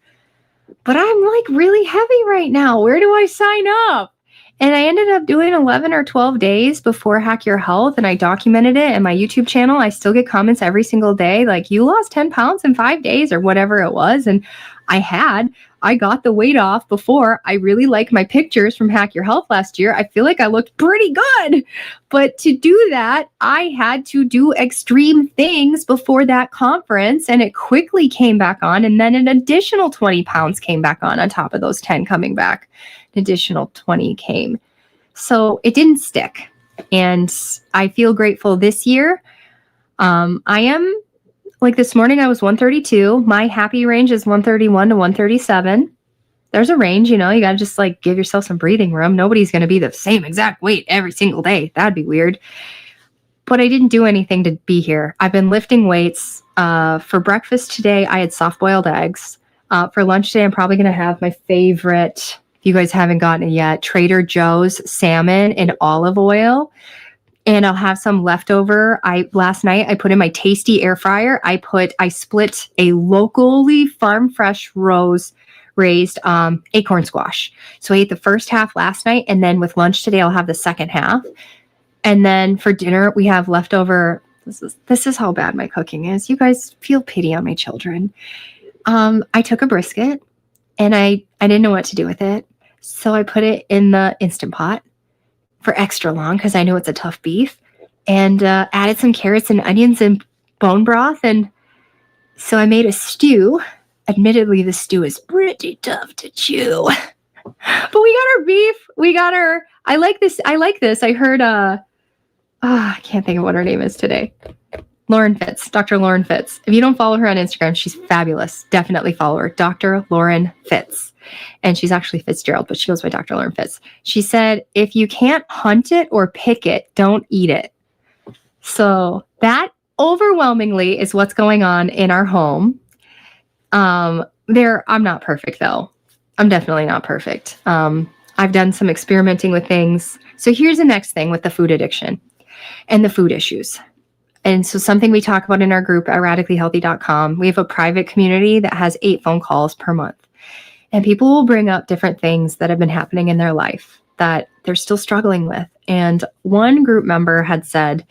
But I'm like really heavy right now. Where do I sign up? And I ended up doing 11 or 12 days before Hack Your Health, and I documented it in my YouTube channel. I still get comments every single day like, you lost 10 pounds in 5 days or whatever it was. And I got the weight off before. I really like my pictures from Hack Your Health last year. I feel like I looked pretty good. But to do that, I had to do extreme things before that conference, and it quickly came back on. And then an additional 20 pounds came back on top of those 10 coming back. An additional 20 came. So it didn't stick. And I feel grateful this year. I am, like this morning, I was 132. My happy range is 131 to 137. There's a range, you got to just like give yourself some breathing room. Nobody's going to be the same exact weight every single day. That'd be weird. But I didn't do anything to be here. I've been lifting weights. For breakfast today, I had soft-boiled eggs. For lunch today, I'm probably going to have my favorite, if you guys haven't gotten it yet, Trader Joe's salmon in olive oil. And I'll have some leftover. Last night I put in my Tastee air fryer. I split a locally farm fresh raised acorn squash. So I ate the first half last night, and then with lunch today I'll have the second half. And then for dinner we have leftover. This is how bad my cooking is. You guys feel pity on my children. I took a brisket and I didn't know what to do with it. So I put it in the Instant Pot for extra long because I know it's a tough beef. and added some carrots and onions and bone broth. And so I made a stew. Admittedly, the stew is pretty tough to chew. But we got our beef. We got our, I like this. I heard, I can't think of what her name is today. Lauren Fitz, Dr. Lauren Fitz. If you don't follow her on Instagram, she's fabulous. Definitely follow her, Dr. Lauren Fitz. And she's actually Fitzgerald, but she goes by Dr. Lauren Fitz. She said, if you can't hunt it or pick it, don't eat it. So that overwhelmingly is what's going on in our home. I'm not perfect though. I'm definitely not perfect. I've done some experimenting with things. So here's the next thing with the food addiction and the food issues. And so something we talk about in our group at radicallyhealthy.com, we have a private community that has 8 phone calls per month. And people will bring up different things that have been happening in their life that they're still struggling with. And one group member had said,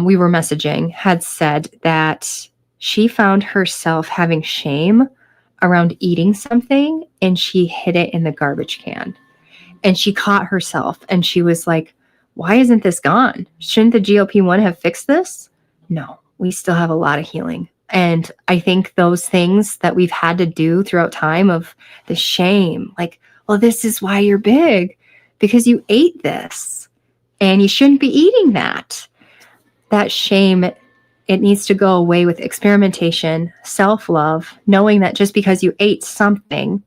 we were messaging, had said that she found herself having shame around eating something and she hid it in the garbage can. And she caught herself and she was like, why isn't this gone? Shouldn't the GLP-1 have fixed this? No, we still have a lot of healing. And I think those things that we've had to do throughout time of the shame, like, well, this is why you're big, because you ate this and you shouldn't be eating that. That shame, it needs to go away with experimentation, self-love, knowing that just because you ate something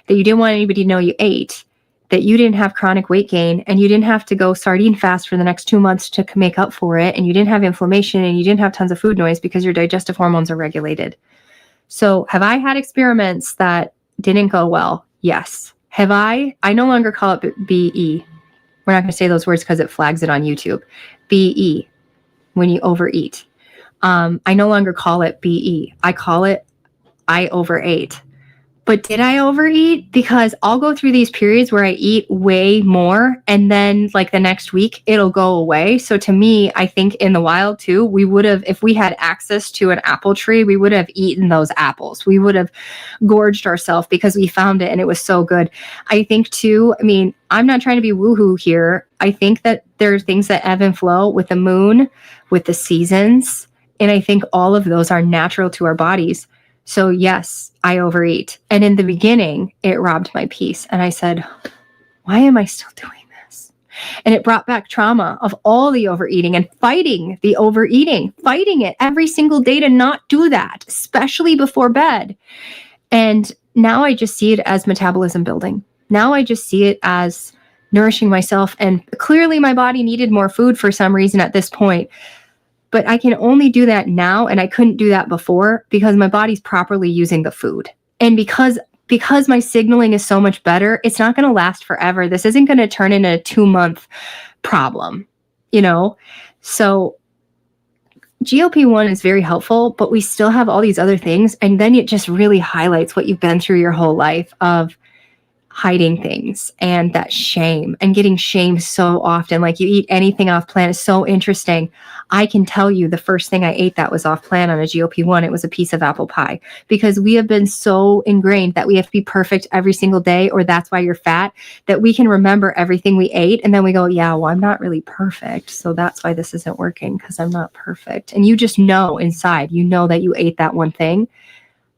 that you didn't want anybody to know you ate, that you didn't have chronic weight gain and you didn't have to go sardine fast for the next 2 months to make up for it. And you didn't have inflammation and you didn't have tons of food noise because your digestive hormones are regulated. So have I had experiments that didn't go well? Yes. Have I no longer call it BE. We're not going to say those words because it flags it on YouTube. BE, when you overeat. I no longer call it BE. I call it I overate. But did I overeat? Because I'll go through these periods where I eat way more and then like the next week it'll go away. So to me, I think in the wild too, we would have, if we had access to an apple tree, we would have eaten those apples. We would have gorged ourselves because we found it and it was so good. I think too, I mean, I'm not trying to be woohoo here. I think that there are things that ebb and flow with the moon, with the seasons. And I think all of those are natural to our bodies. So yes, I overeat. And in the beginning, it robbed my peace. And I said, why am I still doing this? And it brought back trauma of all the overeating and fighting the overeating, fighting it every single day to not do that, especially before bed. And now I just see it as metabolism building. Now I just see it as nourishing myself. And clearly my body needed more food for some reason at this point. But I can only do that now, and I couldn't do that before because my body's properly using the food. And because my signaling is so much better, it's not going to last forever. This isn't going to turn into a 2-month problem, you know? So GLP-1 is very helpful, but we still have all these other things. And then it just really highlights what you've been through your whole life of hiding things and that shame and getting shamed so often. Like you eat anything off plan is so interesting. I can tell you the first thing I ate that was off plan on a GLP-1, it was a piece of apple pie because we have been so ingrained that we have to be perfect every single day, or that's why you're fat, that we can remember everything we ate. And then we go, yeah, well, I'm not really perfect. So that's why this isn't working because I'm not perfect. And you just know inside, you know that you ate that one thing.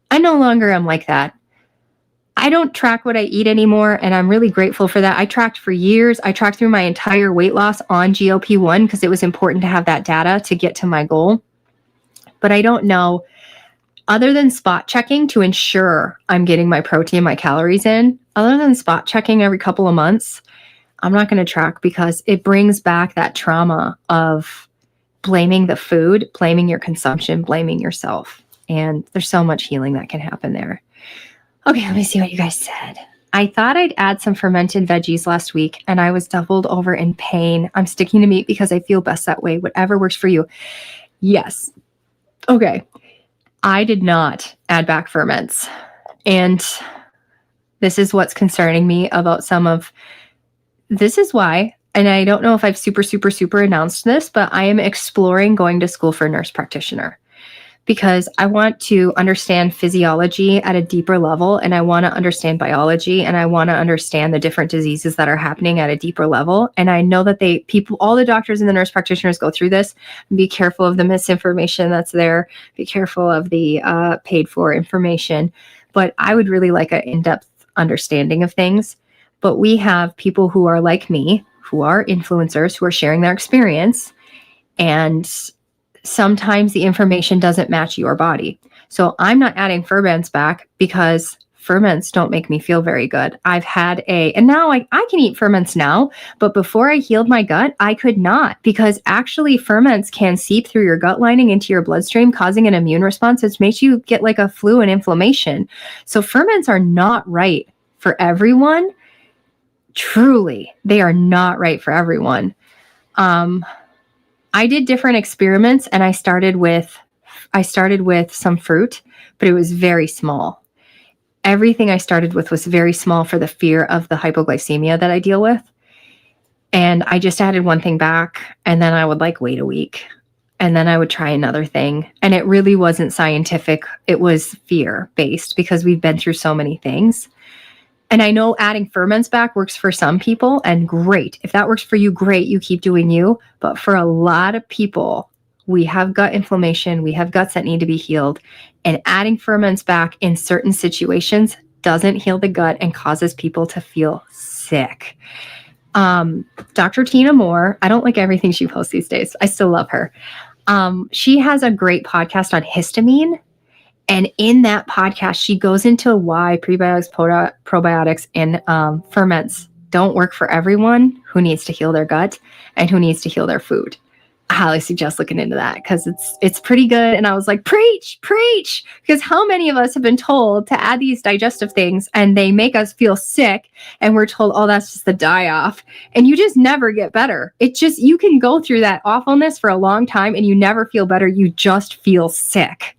I no longer am like that. I don't track what I eat anymore, and I'm really grateful for that. I tracked for years. I tracked through my entire weight loss on GLP-1 because it was important to have that data to get to my goal. But I don't know, other than spot checking to ensure I'm getting my protein, my calories in, other than spot checking every couple of months, I'm not going to track because it brings back that trauma of blaming the food, blaming your consumption, blaming yourself. And there's so much healing that can happen there. Okay, let me see what you guys said. I thought I'd add some fermented veggies last week, and I was doubled over in pain. I'm sticking to meat because I feel best that way. Whatever works for you. Yes. Okay. I did not add back ferments. And this is what's concerning me about this is why, and I don't know if I've super announced this, but I am exploring going to school for nurse practitioner. because I want to understand physiology at a deeper level, and I want to understand biology, and I want to understand the different diseases that are happening at a deeper level. And I know that all the doctors and the nurse practitioners go through this. Be careful of the misinformation that's there. Be careful of the paid for information. But I would really like an in-depth understanding of things. But we have people who are like me, who are influencers, who are sharing their experience, and sometimes the information doesn't match your body. So I'm not adding ferments back because ferments don't make me feel very good. And now I can eat ferments now, but before I healed my gut, I could not, because actually ferments can seep through your gut lining into your bloodstream, causing an immune response, which makes you get like a flu and inflammation. So ferments are not right for everyone. Truly, they are not right for everyone. I did different experiments, and I started with some fruit, but it was very small. Everything I started with was very small for the fear of the hypoglycemia that I deal with. And I just added one thing back, and then I would wait a week, and then I would try another thing. And it really wasn't scientific. It was fear-based because we've been through so many things. And I know adding ferments back works for some people, and great. If that works for you, great, you keep doing you. But for a lot of people, we have gut inflammation, we have guts that need to be healed, and adding ferments back in certain situations doesn't heal the gut and causes people to feel sick. Dr. Tina Moore, I don't like everything she posts these days. I still love her. She has a great podcast on histamine. And in that podcast, she goes into why prebiotics, probiotics, and ferments don't work for everyone who needs to heal their gut and who needs to heal their food. I highly suggest looking into that because it's pretty good. And I was like, preach, because how many of us have been told to add these digestive things and they make us feel sick, and we're told, oh, that's just the die-off, and you just never get better. You can go through that awfulness for a long time and you never feel better. You just feel sick.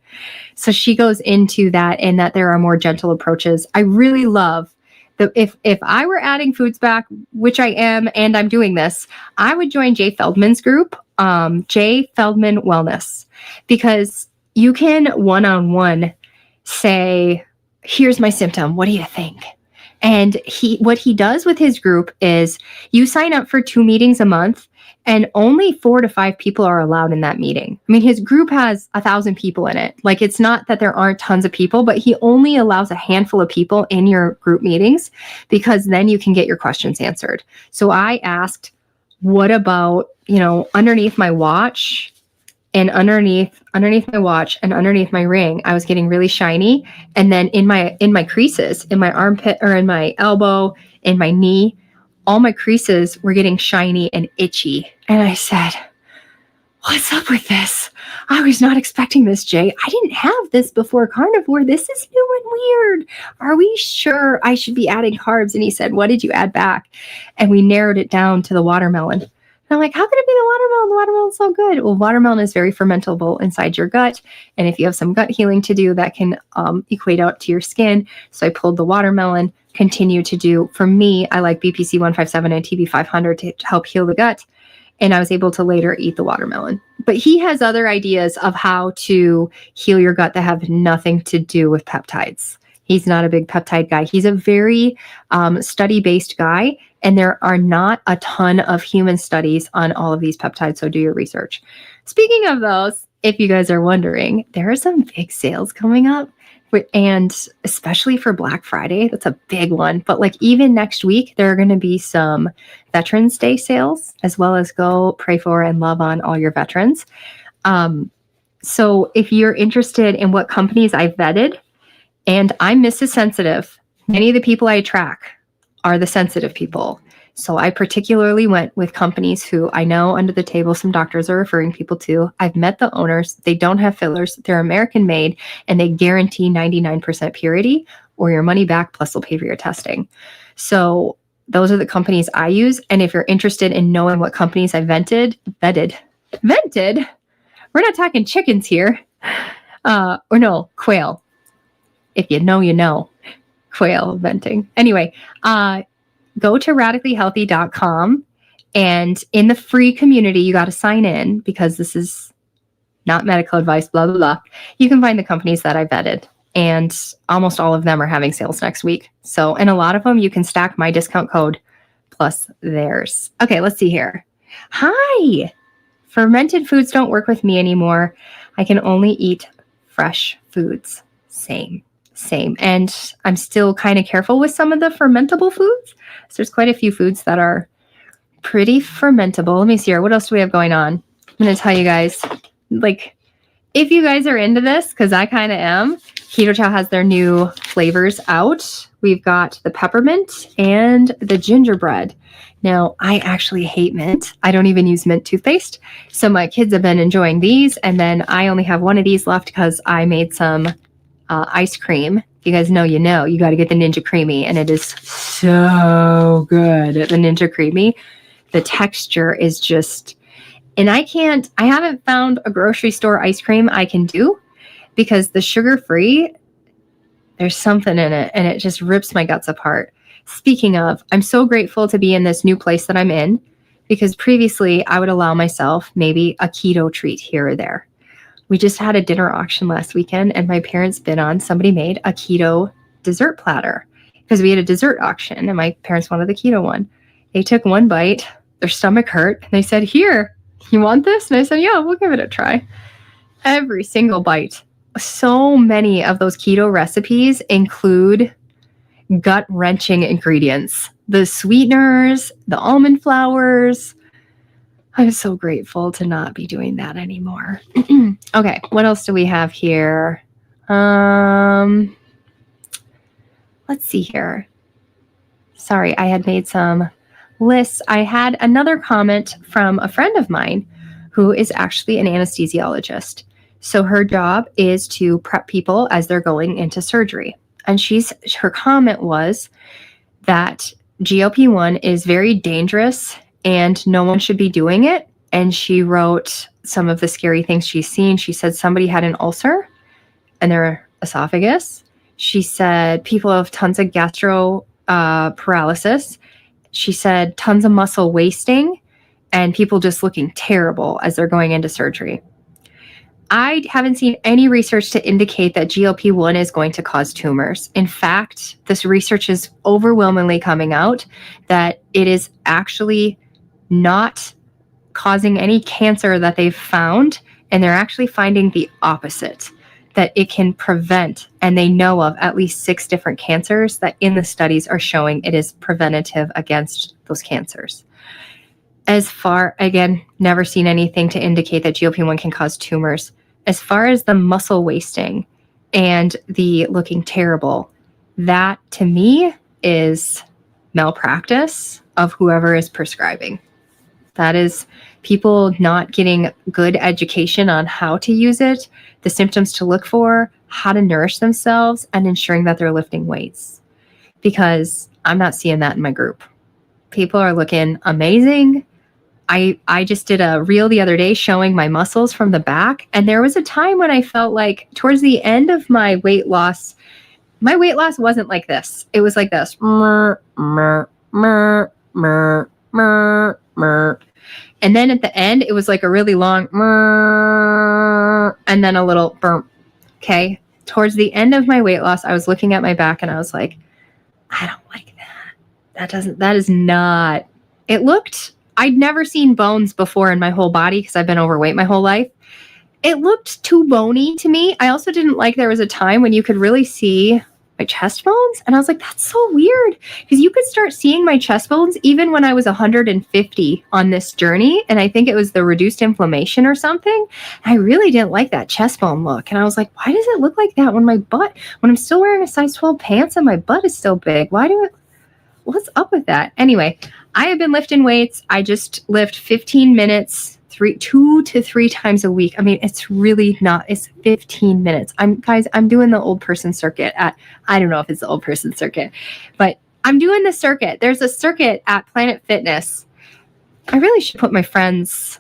So she goes into that, and that there are more gentle approaches. I really love that if I were adding foods back, which I am, and I'm doing this, I would join Jay Feldman's group, Jay Feldman Wellness, because you can one-on-one say, here's my symptom. What do you think? And what he does with his group is you sign up for 2 meetings a month, and only 4 to 5 people are allowed in that meeting. I mean, his group has 1,000 people in it. It's not that there aren't tons of people, but he only allows a handful of people in your group meetings, because then you can get your questions answered. So I asked, what about, underneath my watch and underneath my watch and underneath my ring, I was getting really shiny. And then in my creases, in my armpit or in my elbow, in my knee, all my creases were getting shiny and itchy. And I said, what's up with this? I was not expecting this, Jay. I didn't have this before carnivore. This is new and weird. Are we sure I should be adding carbs? And he said, what did you add back? And we narrowed it down to the watermelon. And I'm like, how could it be the watermelon? The watermelon's so good. Well, watermelon is very fermentable inside your gut. And if you have some gut healing to do, that can equate out to your skin. So I pulled the watermelon, continue to do, for me, I like BPC 157 and TB 500 to help heal the gut. And I was able to later eat the watermelon. But he has other ideas of how to heal your gut that have nothing to do with peptides. He's not a big peptide guy. He's a very study-based guy. And there are not a ton of human studies on all of these peptides. So do your research. Speaking of those, if you guys are wondering, there are some big sales coming up. And especially for Black Friday, that's a big one. But even next week, there are going to be some Veterans Day sales, as well as go pray for and love on all your veterans. So if you're interested in what companies I've vetted, and I'm Mrs. Sensitive, many of the people I track are the sensitive people. So I particularly went with companies who I know under the table some doctors are referring people to. I've met the owners. They don't have fillers. They're American made, and they guarantee 99% purity or your money back, plus they'll pay for your testing. So those are the companies I use. And if you're interested in knowing what companies I vented, we're not talking chickens here. Or no, quail. If you know, you know. Quail venting. Anyway, go to radicallyhealthy.com, and in the free community, you got to sign in because this is not medical advice, blah, blah, blah. You can find the companies that I vetted, and almost all of them are having sales next week. So, and a lot of them, you can stack my discount code plus theirs. Okay, let's see here. Hi. Fermented foods don't work with me anymore. I can only eat fresh foods. Same. And I'm still kind of careful with some of the fermentable foods. So there's quite a few foods that are pretty fermentable. Let me see here. What else do we have going on? I'm going to tell you guys, like, if you guys are into this, because I kind of am, Keto Chow has their new flavors out. We've got the peppermint and the gingerbread. Now, I actually hate mint. I don't even use mint toothpaste. So my kids have been enjoying these. And then I only have one of these left because I made some ice cream. If you guys know, you know, you got to get the Ninja Creamy. And it is so good. The Ninja Creamy. The texture is just, and I haven't found a grocery store ice cream I can do, because the sugar-free, there's something in it and it just rips my guts apart. Speaking of, I'm so grateful to be in this new place that I'm in, because previously I would allow myself maybe a keto treat here or there. We just had a dinner auction last weekend and my parents bid on, somebody made a keto dessert platter because we had a dessert auction and my parents wanted the keto one. They took one bite, their stomach hurt, and they said, "Here, you want this?" And I said, "Yeah, we'll give it a try." Every single bite. So many of those keto recipes include gut-wrenching ingredients. The sweeteners, the almond flours. I'm so grateful to not be doing that anymore. Okay, what else do we have here? Let's see here. Sorry, I had made some lists. I had another comment from a friend of mine who is actually an anesthesiologist. So her job is to prep people as they're going into surgery. And her comment was that GLP-1 is very dangerous and no one should be doing it. And she wrote some of the scary things she's seen. She said somebody had an ulcer in their esophagus. She said people have tons of gastro paralysis. She said tons of muscle wasting and people just looking terrible as they're going into surgery. I haven't seen any research to indicate that GLP-1 is going to cause tumors. In fact, this research is overwhelmingly coming out that it is actually not causing any cancer that they've found, and they're actually finding the opposite, that it can prevent, and they know of at least 6 different cancers that in the studies are showing it is preventative against those cancers. As far, again, never seen anything to indicate that GLP-1 can cause tumors. As far as the muscle wasting and the looking terrible, that to me is malpractice of whoever is prescribing. That is people not getting good education on how to use it, the symptoms to look for, how to nourish themselves, and ensuring that they're lifting weights. Because I'm not seeing that in my group. People are looking amazing. I just did a reel the other day showing my muscles from the back. And there was a time when I felt like towards the end of my weight loss wasn't like this. It was like this. And then at the end, it was like a really long and then a little burp. Okay. Towards the end of my weight loss, I was looking at my back and I was like, I don't like that. That is not, it looked, I'd never seen bones before in my whole body because I've been overweight my whole life. It looked too bony to me. I also didn't like, there was a time when you could really see my chest bones. And I was like, that's so weird. Because you could start seeing my chest bones even when I was 150 on this journey. And I think it was the reduced inflammation or something. I really didn't like that chest bone look. And I was like, why does it look like that when I'm still wearing a size 12 pants and my butt is still big? What's up with that? Anyway, I have been lifting weights. I just lift 15 minutes, 2 to 3 times a week. I mean, it's really not, it's 15 minutes. I'm doing the old person circuit I don't know if it's the old person circuit, but I'm doing the circuit. There's a circuit at Planet Fitness. I really should put my friend's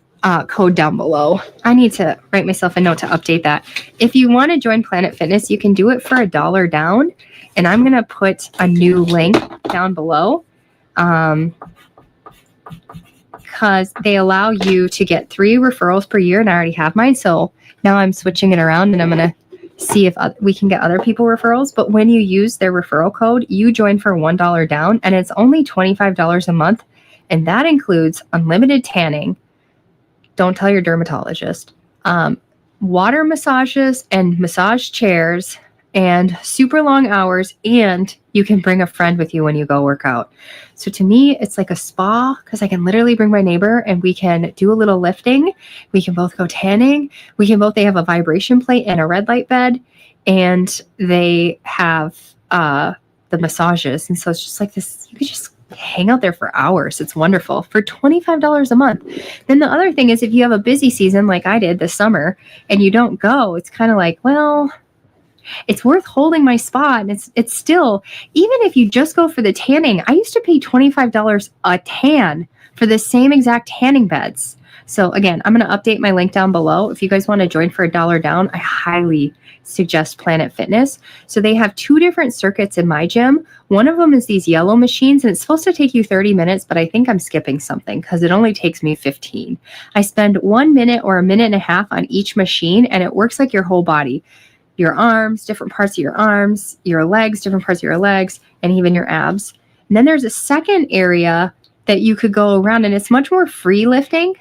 code down below. I need to write myself a note to update that. If you want to join Planet Fitness, you can do it for $1 down. And I'm going to put a new link down below. Because they allow you to get 3 referrals per year, and I already have mine. So Now I'm switching it around, and I'm going to see if we can get other people referrals. But when you use their referral code, you join for $1 down, and it's only $25 a month. And that includes unlimited tanning. Don't tell your dermatologist. Water massages and massage chairs and super long hours, and you can bring a friend with you when you go work out. So to me, it's like a spa because I can literally bring my neighbor and we can do a little lifting. We can both go tanning. They have a vibration plate and a red light bed, and they have the massages. And so it's just like this, you could just hang out there for hours. It's wonderful for $25 a month. Then the other thing is, if you have a busy season like I did this summer and you don't go, it's kind of like, well, it's worth holding my spot. And it's still, even if you just go for the tanning, I used to pay $25 a tan for the same exact tanning beds. So again, I'm going to update my link down below. If you guys want to join for $1 down, I highly suggest Planet Fitness. So they have 2 different circuits in my gym. One of them is these yellow machines, and it's supposed to take you 30 minutes, but I think I'm skipping something because it only takes me 15. I spend 1 minute or a minute and a half on each machine, and it works like your whole body. Your arms, different parts of your arms, your legs, different parts of your legs, and even your abs. And then there's a second area that you could go around, and it's much more free lifting.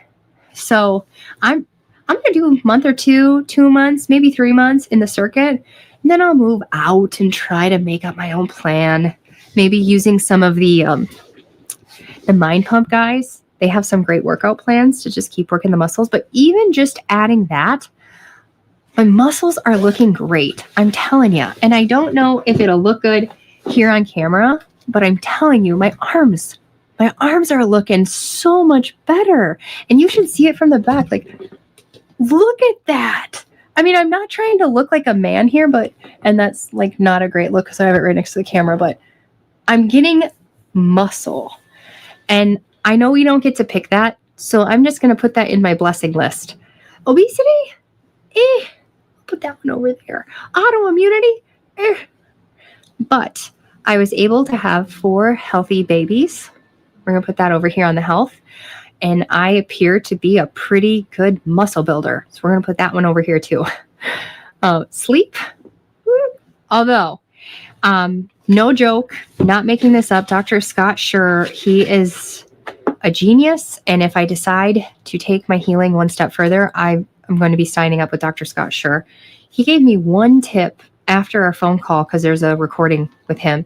So I'm going to do a month or 2 months, maybe 3 months in the circuit. And then I'll move out and try to make up my own plan. Maybe using some of the Mind Pump guys. They have some great workout plans to just keep working the muscles. But even just adding that, my muscles are looking great. I'm telling you. And I don't know if it'll look good here on camera, but I'm telling you, my arms are looking so much better. And you should see it from the back. Like, look at that. I mean, I'm not trying to look like a man here, and that's like not a great look because I have it right next to the camera, but I'm getting muscle. And I know we don't get to pick that, so I'm just going to put that in my blessing list. Obesity? Put that one over there. Autoimmunity? But I was able to have 4 healthy babies. We're going to put that over here on the health. And I appear to be a pretty good muscle builder. So we're going to put that one over here too. Sleep. Although, no joke, not making this up, Dr. Scott Schur, he is a genius. And if I decide to take my healing one step further, I'm going to be signing up with Dr. Scott Schur. He gave me one tip after our phone call, because there's a recording with him,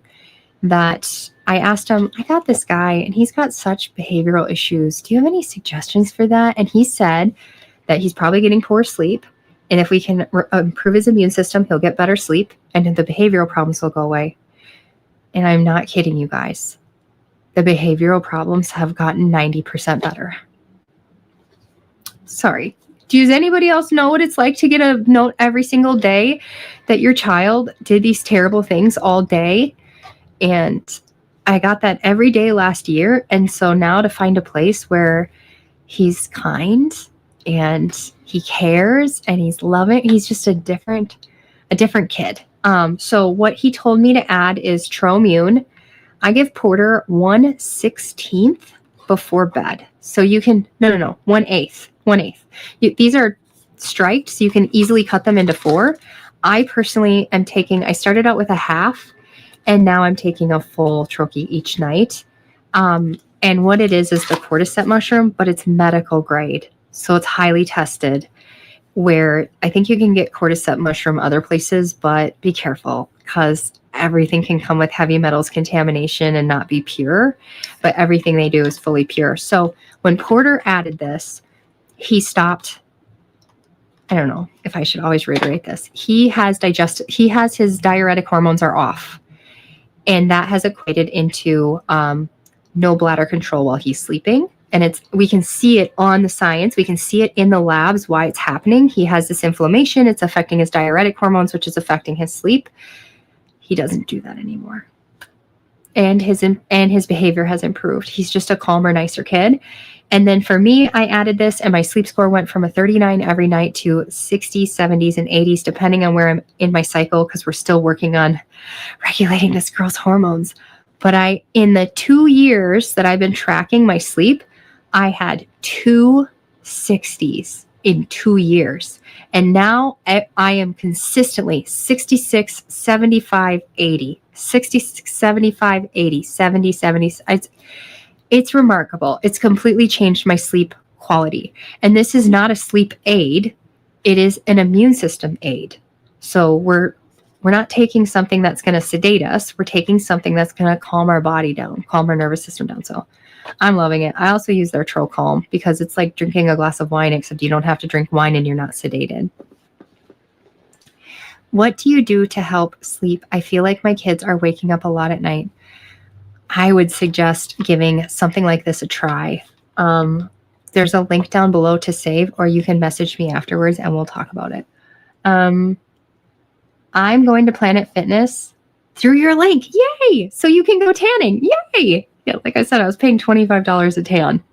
that I asked him, I got this guy and he's got such behavioral issues. Do you have any suggestions for that? And he said that he's probably getting poor sleep. And if we can improve his immune system, he'll get better sleep and the behavioral problems will go away. And I'm not kidding you guys. The behavioral problems have gotten 90% better. Sorry. Does anybody else know what it's like to get a note every single day that your child did these terrible things all day? And I got that every day last year. And so now to find a place where he's kind and he cares and he's loving, he's just a different kid. So what he told me to add is Tromune. I give Porter 1/16 before bed. So you can, no, 1/8. These are striped, so you can easily cut them into 4. I personally am I started out with a half, and now I'm taking a full troche each night. And what it is the cordyceps mushroom, but it's medical grade. So it's highly tested, where I think you can get cordyceps mushroom other places, but be careful because everything can come with heavy metals contamination and not be pure, but everything they do is fully pure. So when Porter added this, he stopped. I don't know if I should always reiterate this. He has his diuretic hormones are off. And that has equated into no bladder control while he's sleeping. And we can see it on the science. We can see it in the labs why it's happening. He has this inflammation. It's affecting his diuretic hormones, which is affecting his sleep. He doesn't do that anymore. And his behavior has improved. He's just a calmer, nicer kid. And then for me, I added this and my sleep score went from a 39 every night to 60s, 70s, and 80s, depending on where I'm in my cycle, because we're still working on regulating this girl's hormones. But in the 2 years that I've been tracking my sleep, I had 2 60s. in 2 years. And now I am consistently 66, 75, 80, 66, 75, 80, 70, 70. It's remarkable. It's completely changed my sleep quality. And this is not a sleep aid. It is an immune system aid. So we're not taking something that's going to sedate us. We're taking something that's going to calm our body down, calm our nervous system down. So I'm loving it. I also use their Troche because it's like drinking a glass of wine, except you don't have to drink wine and you're not sedated. What do you do to help sleep? I feel like my kids are waking up a lot at night. I would suggest giving something like this a try. There's a link down below to save, or you can message me afterwards and we'll talk about it. I'm going to Planet Fitness through your link. Yay! So you can go tanning. Yay! Yeah, like I said, I was paying $25 a tan.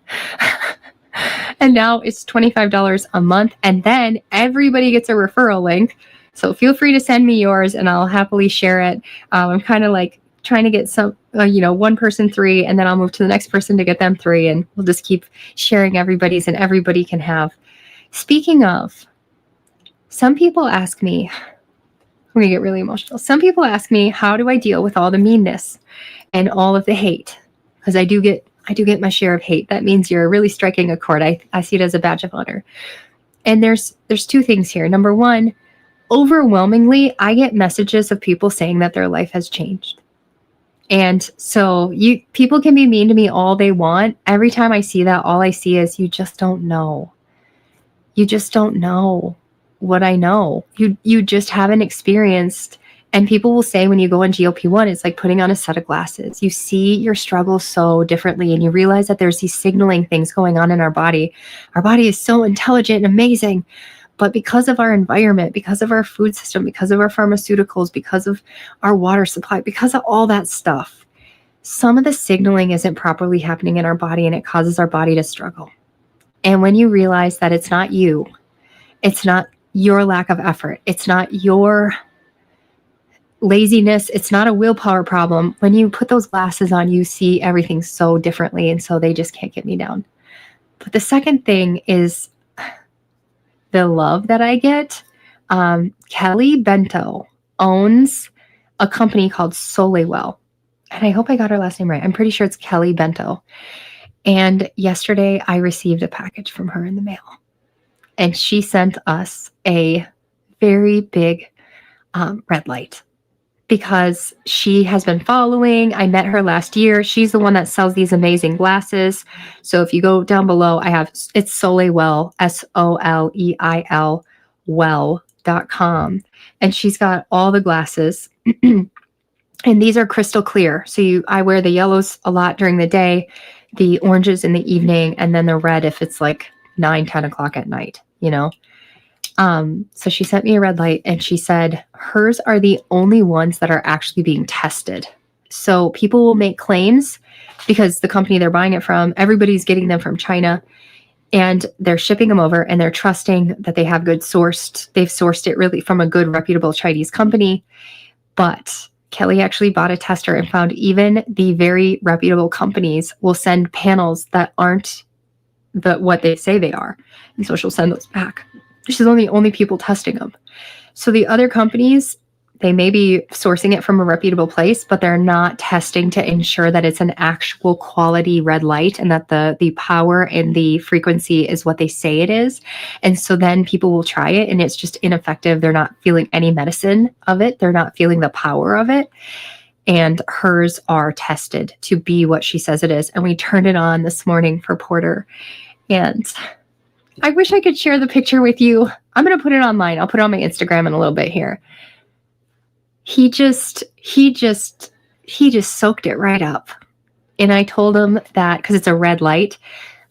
And now it's $25 a month. And then everybody gets a referral link. So feel free to send me yours and I'll happily share it. I'm kind of like trying to get some, one person 3, and then I'll move to the next person to get them 3. And we'll just keep sharing everybody's, and everybody can have. Speaking of, some people ask me, I'm going to get really emotional. Some people ask me, how do I deal with all the meanness and all of the hate? Because I do get my share of hate. That means you're really striking a chord. I see it as a badge of honor. And there's 2 things here. Number 1, overwhelmingly, I get messages of people saying that their life has changed. And so people can be mean to me all they want. Every time I see that, all I see is, you just don't know. You just don't know what I know. You just haven't experienced. And people will say when you go on GLP-1, it's like putting on a set of glasses. You see your struggles so differently, and you realize that there's these signaling things going on in our body. Our body is so intelligent and amazing. But because of our environment, because of our food system, because of our pharmaceuticals, because of our water supply, because of all that stuff, some of the signaling isn't properly happening in our body, and it causes our body to struggle. And when you realize that it's not you, it's not your lack of effort, it's not your laziness, it's not a willpower problem. When you put those glasses on, you see everything so differently, and so they just can't get me down. But the second thing is the love that I get. Kelly Bento owns a company called Solewell. And I hope I got her last name right. I'm pretty sure it's Kelly Bento. And yesterday I received a package from her in the mail. And she sent us a very big red light, because she has been following. I met her last year. She's the one that sells these amazing glasses. So if you go down below, it's Solewell, SOLEIL, well.com. And she's got all the glasses. And these are crystal clear. So I wear the yellows a lot during the day, the oranges in the evening, and then the red if it's like 9, 10 o'clock at night, So she sent me a red light, and she said hers are the only ones that are actually being tested. So people will make claims because the company they're buying it from, everybody's getting them from China, and they're shipping them over, and they're trusting that they have they've sourced it really from a good, reputable Chinese company. But Kelly actually bought a tester and found even the very reputable companies will send panels that aren't what they say they are. And so she'll send those back. She's one of the only people testing them. So the other companies, they may be sourcing it from a reputable place, but they're not testing to ensure that it's an actual quality red light and that the power and the frequency is what they say it is. And so then people will try it and it's just ineffective. They're not feeling any medicine of it. They're not feeling the power of it. And hers are tested to be what she says it is. And we turned it on this morning for Porter. And I wish I could share the picture with you. I'm going to put it online. I'll put it on my Instagram in a little bit here. He just soaked it right up. And I told him that because it's a red light,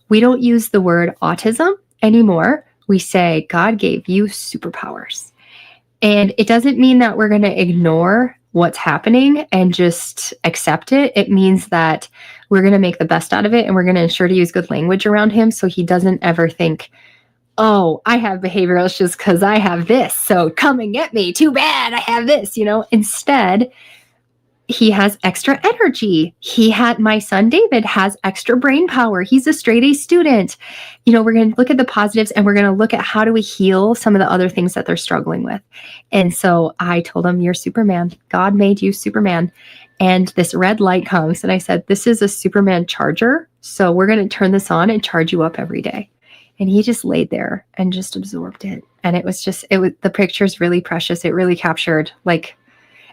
we don't use the word autism anymore. We say God gave you superpowers. And it doesn't mean that we're going to ignore what's happening and just accept it. It means that we're going to make the best out of it, and we're going to ensure to use good language around him so he doesn't ever think, oh, I have behavioral issues because I have this, so come and get me. Too bad I have this, Instead, he has extra energy. My son David has extra brain power. He's a straight A student. We're going to look at the positives, and we're going to look at how do we heal some of the other things that they're struggling with. And so I told him, you're Superman. God made you Superman. And this red light comes, and I said, this is a Superman charger. So we're going to turn this on and charge you up every day. And he just laid there and just absorbed it. And the picture's really precious. It really captured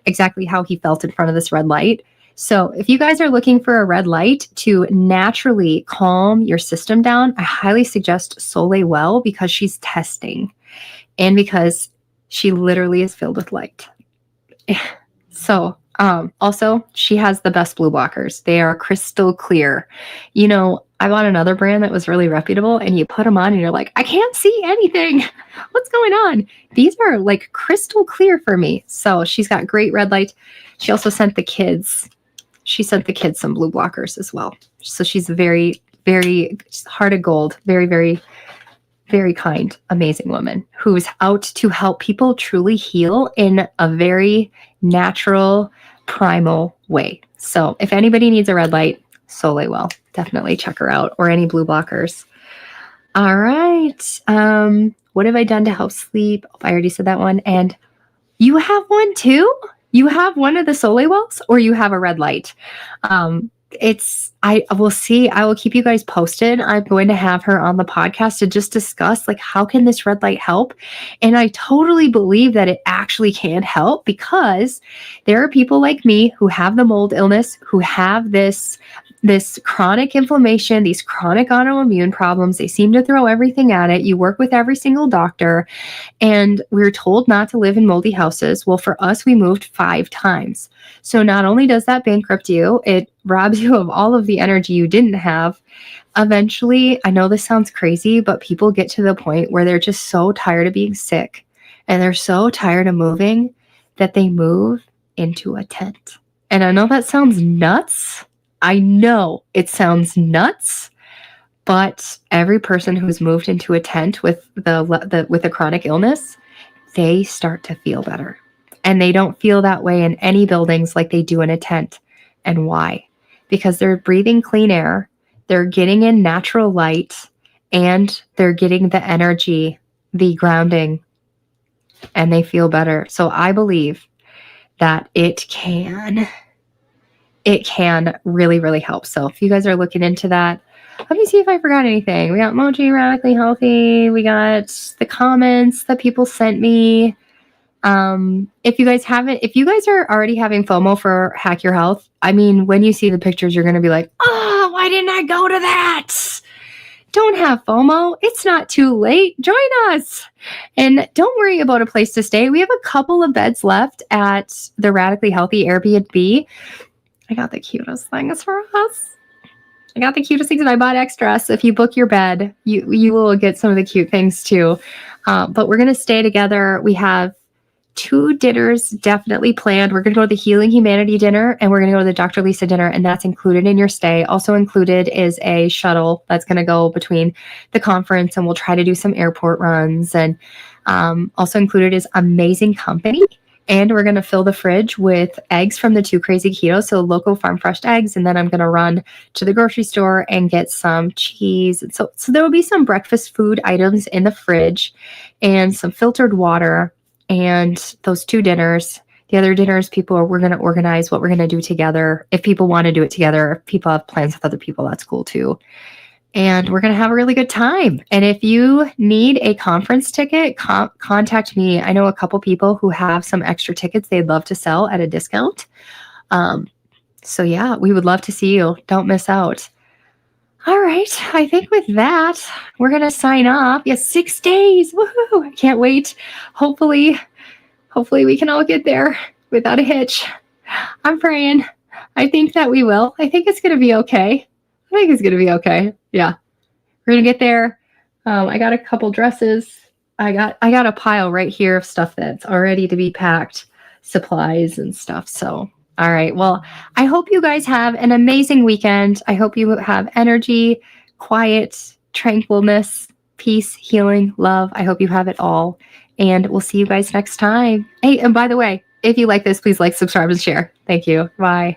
exactly how he felt in front of this red light. So if you guys are looking for a red light to naturally calm your system down, I highly suggest Soleil Well, because she's testing and because she literally is filled with light. So also, she has the best blue blockers. They are crystal clear. I bought another brand that was really reputable, and you put them on and you're like, I can't see anything. What's going on? These are crystal clear for me. So she's got great red light. She also sent the kids some blue blockers as well. So she's a very, very heart of gold, very, very, very kind, amazing woman who's out to help people truly heal in a very natural, primal way. So if anybody needs a red light, Soleil Well, definitely check her out, or any blue blockers. All right. What have I done to help sleep? Oh, I already said that one. And you have one too? You have one of the Soleil Wells, or you have a red light? I will see. I will keep you guys posted. I'm going to have her on the podcast to just discuss how can this red light help? And I totally believe that it actually can help, because there are people like me who have the mold illness, who have this chronic inflammation, these chronic autoimmune problems. They seem to throw everything at it. You work with every single doctor, and we're told not to live in moldy houses. Well, for us, we moved 5 times. So not only does that bankrupt you, it robs you of all of the energy you didn't have. Eventually, I know this sounds crazy, but people get to the point where they're just so tired of being sick, and they're so tired of moving that they move into a tent. And I know that sounds nuts. I know it sounds nuts, but every person who's moved into a tent with with a chronic illness, they start to feel better. And they don't feel that way in any buildings like they do in a tent. And why? Because they're breathing clean air, they're getting in natural light, and they're getting the energy, the grounding, and they feel better. So I believe that it can really, really help. So if you guys are looking into that, let me see if I forgot anything. We got Moji Radically Healthy. We got the comments that people sent me. If you guys are already having FOMO for Hack Your Health, when you see the pictures, you're going to be like, oh, why didn't I go to that? Don't have FOMO. It's not too late. Join us. And don't worry about a place to stay. We have a couple of beds left at the Radically Healthy Airbnb. I got the cutest things for us. And I bought extra. So if you book your bed, you will get some of the cute things too. But we're going to stay together. We have 2 dinners definitely planned. We're going to go to the Healing Humanity dinner, and we're going to go to the Dr. Lisa dinner, and that's included in your stay. Also included is a shuttle that's going to go between the conference, and we'll try to do some airport runs. And also included is amazing company. And we're going to fill the fridge with eggs from the 2 Crazy Keto, so local farm fresh eggs. And then I'm going to run to the grocery store and get some cheese. So there will be some breakfast food items in the fridge, and some filtered water, and those 2 dinners. The other dinners, we're going to organize what we're going to do together. If people want to do it together, if people have plans with other people, that's cool too. And we're going to have a really good time. And if you need a conference ticket, contact me. I know a couple people who have some extra tickets they'd love to sell at a discount. So yeah, we would love to see you. Don't miss out. All right. I think with that, we're going to sign off. Yes, 6 days. Woohoo! I can't wait. Hopefully we can all get there without a hitch. I'm praying. I think that we will. I think it's going to be okay. Yeah. We're going to get there. I got a couple dresses. I got a pile right here of stuff that's all ready to be packed, supplies and stuff. So, all right. Well, I hope you guys have an amazing weekend. I hope you have energy, quiet, tranquilness, peace, healing, love. I hope you have it all. And we'll see you guys next time. Hey, and by the way, If you like this, please like, subscribe, and share. Thank you. Bye.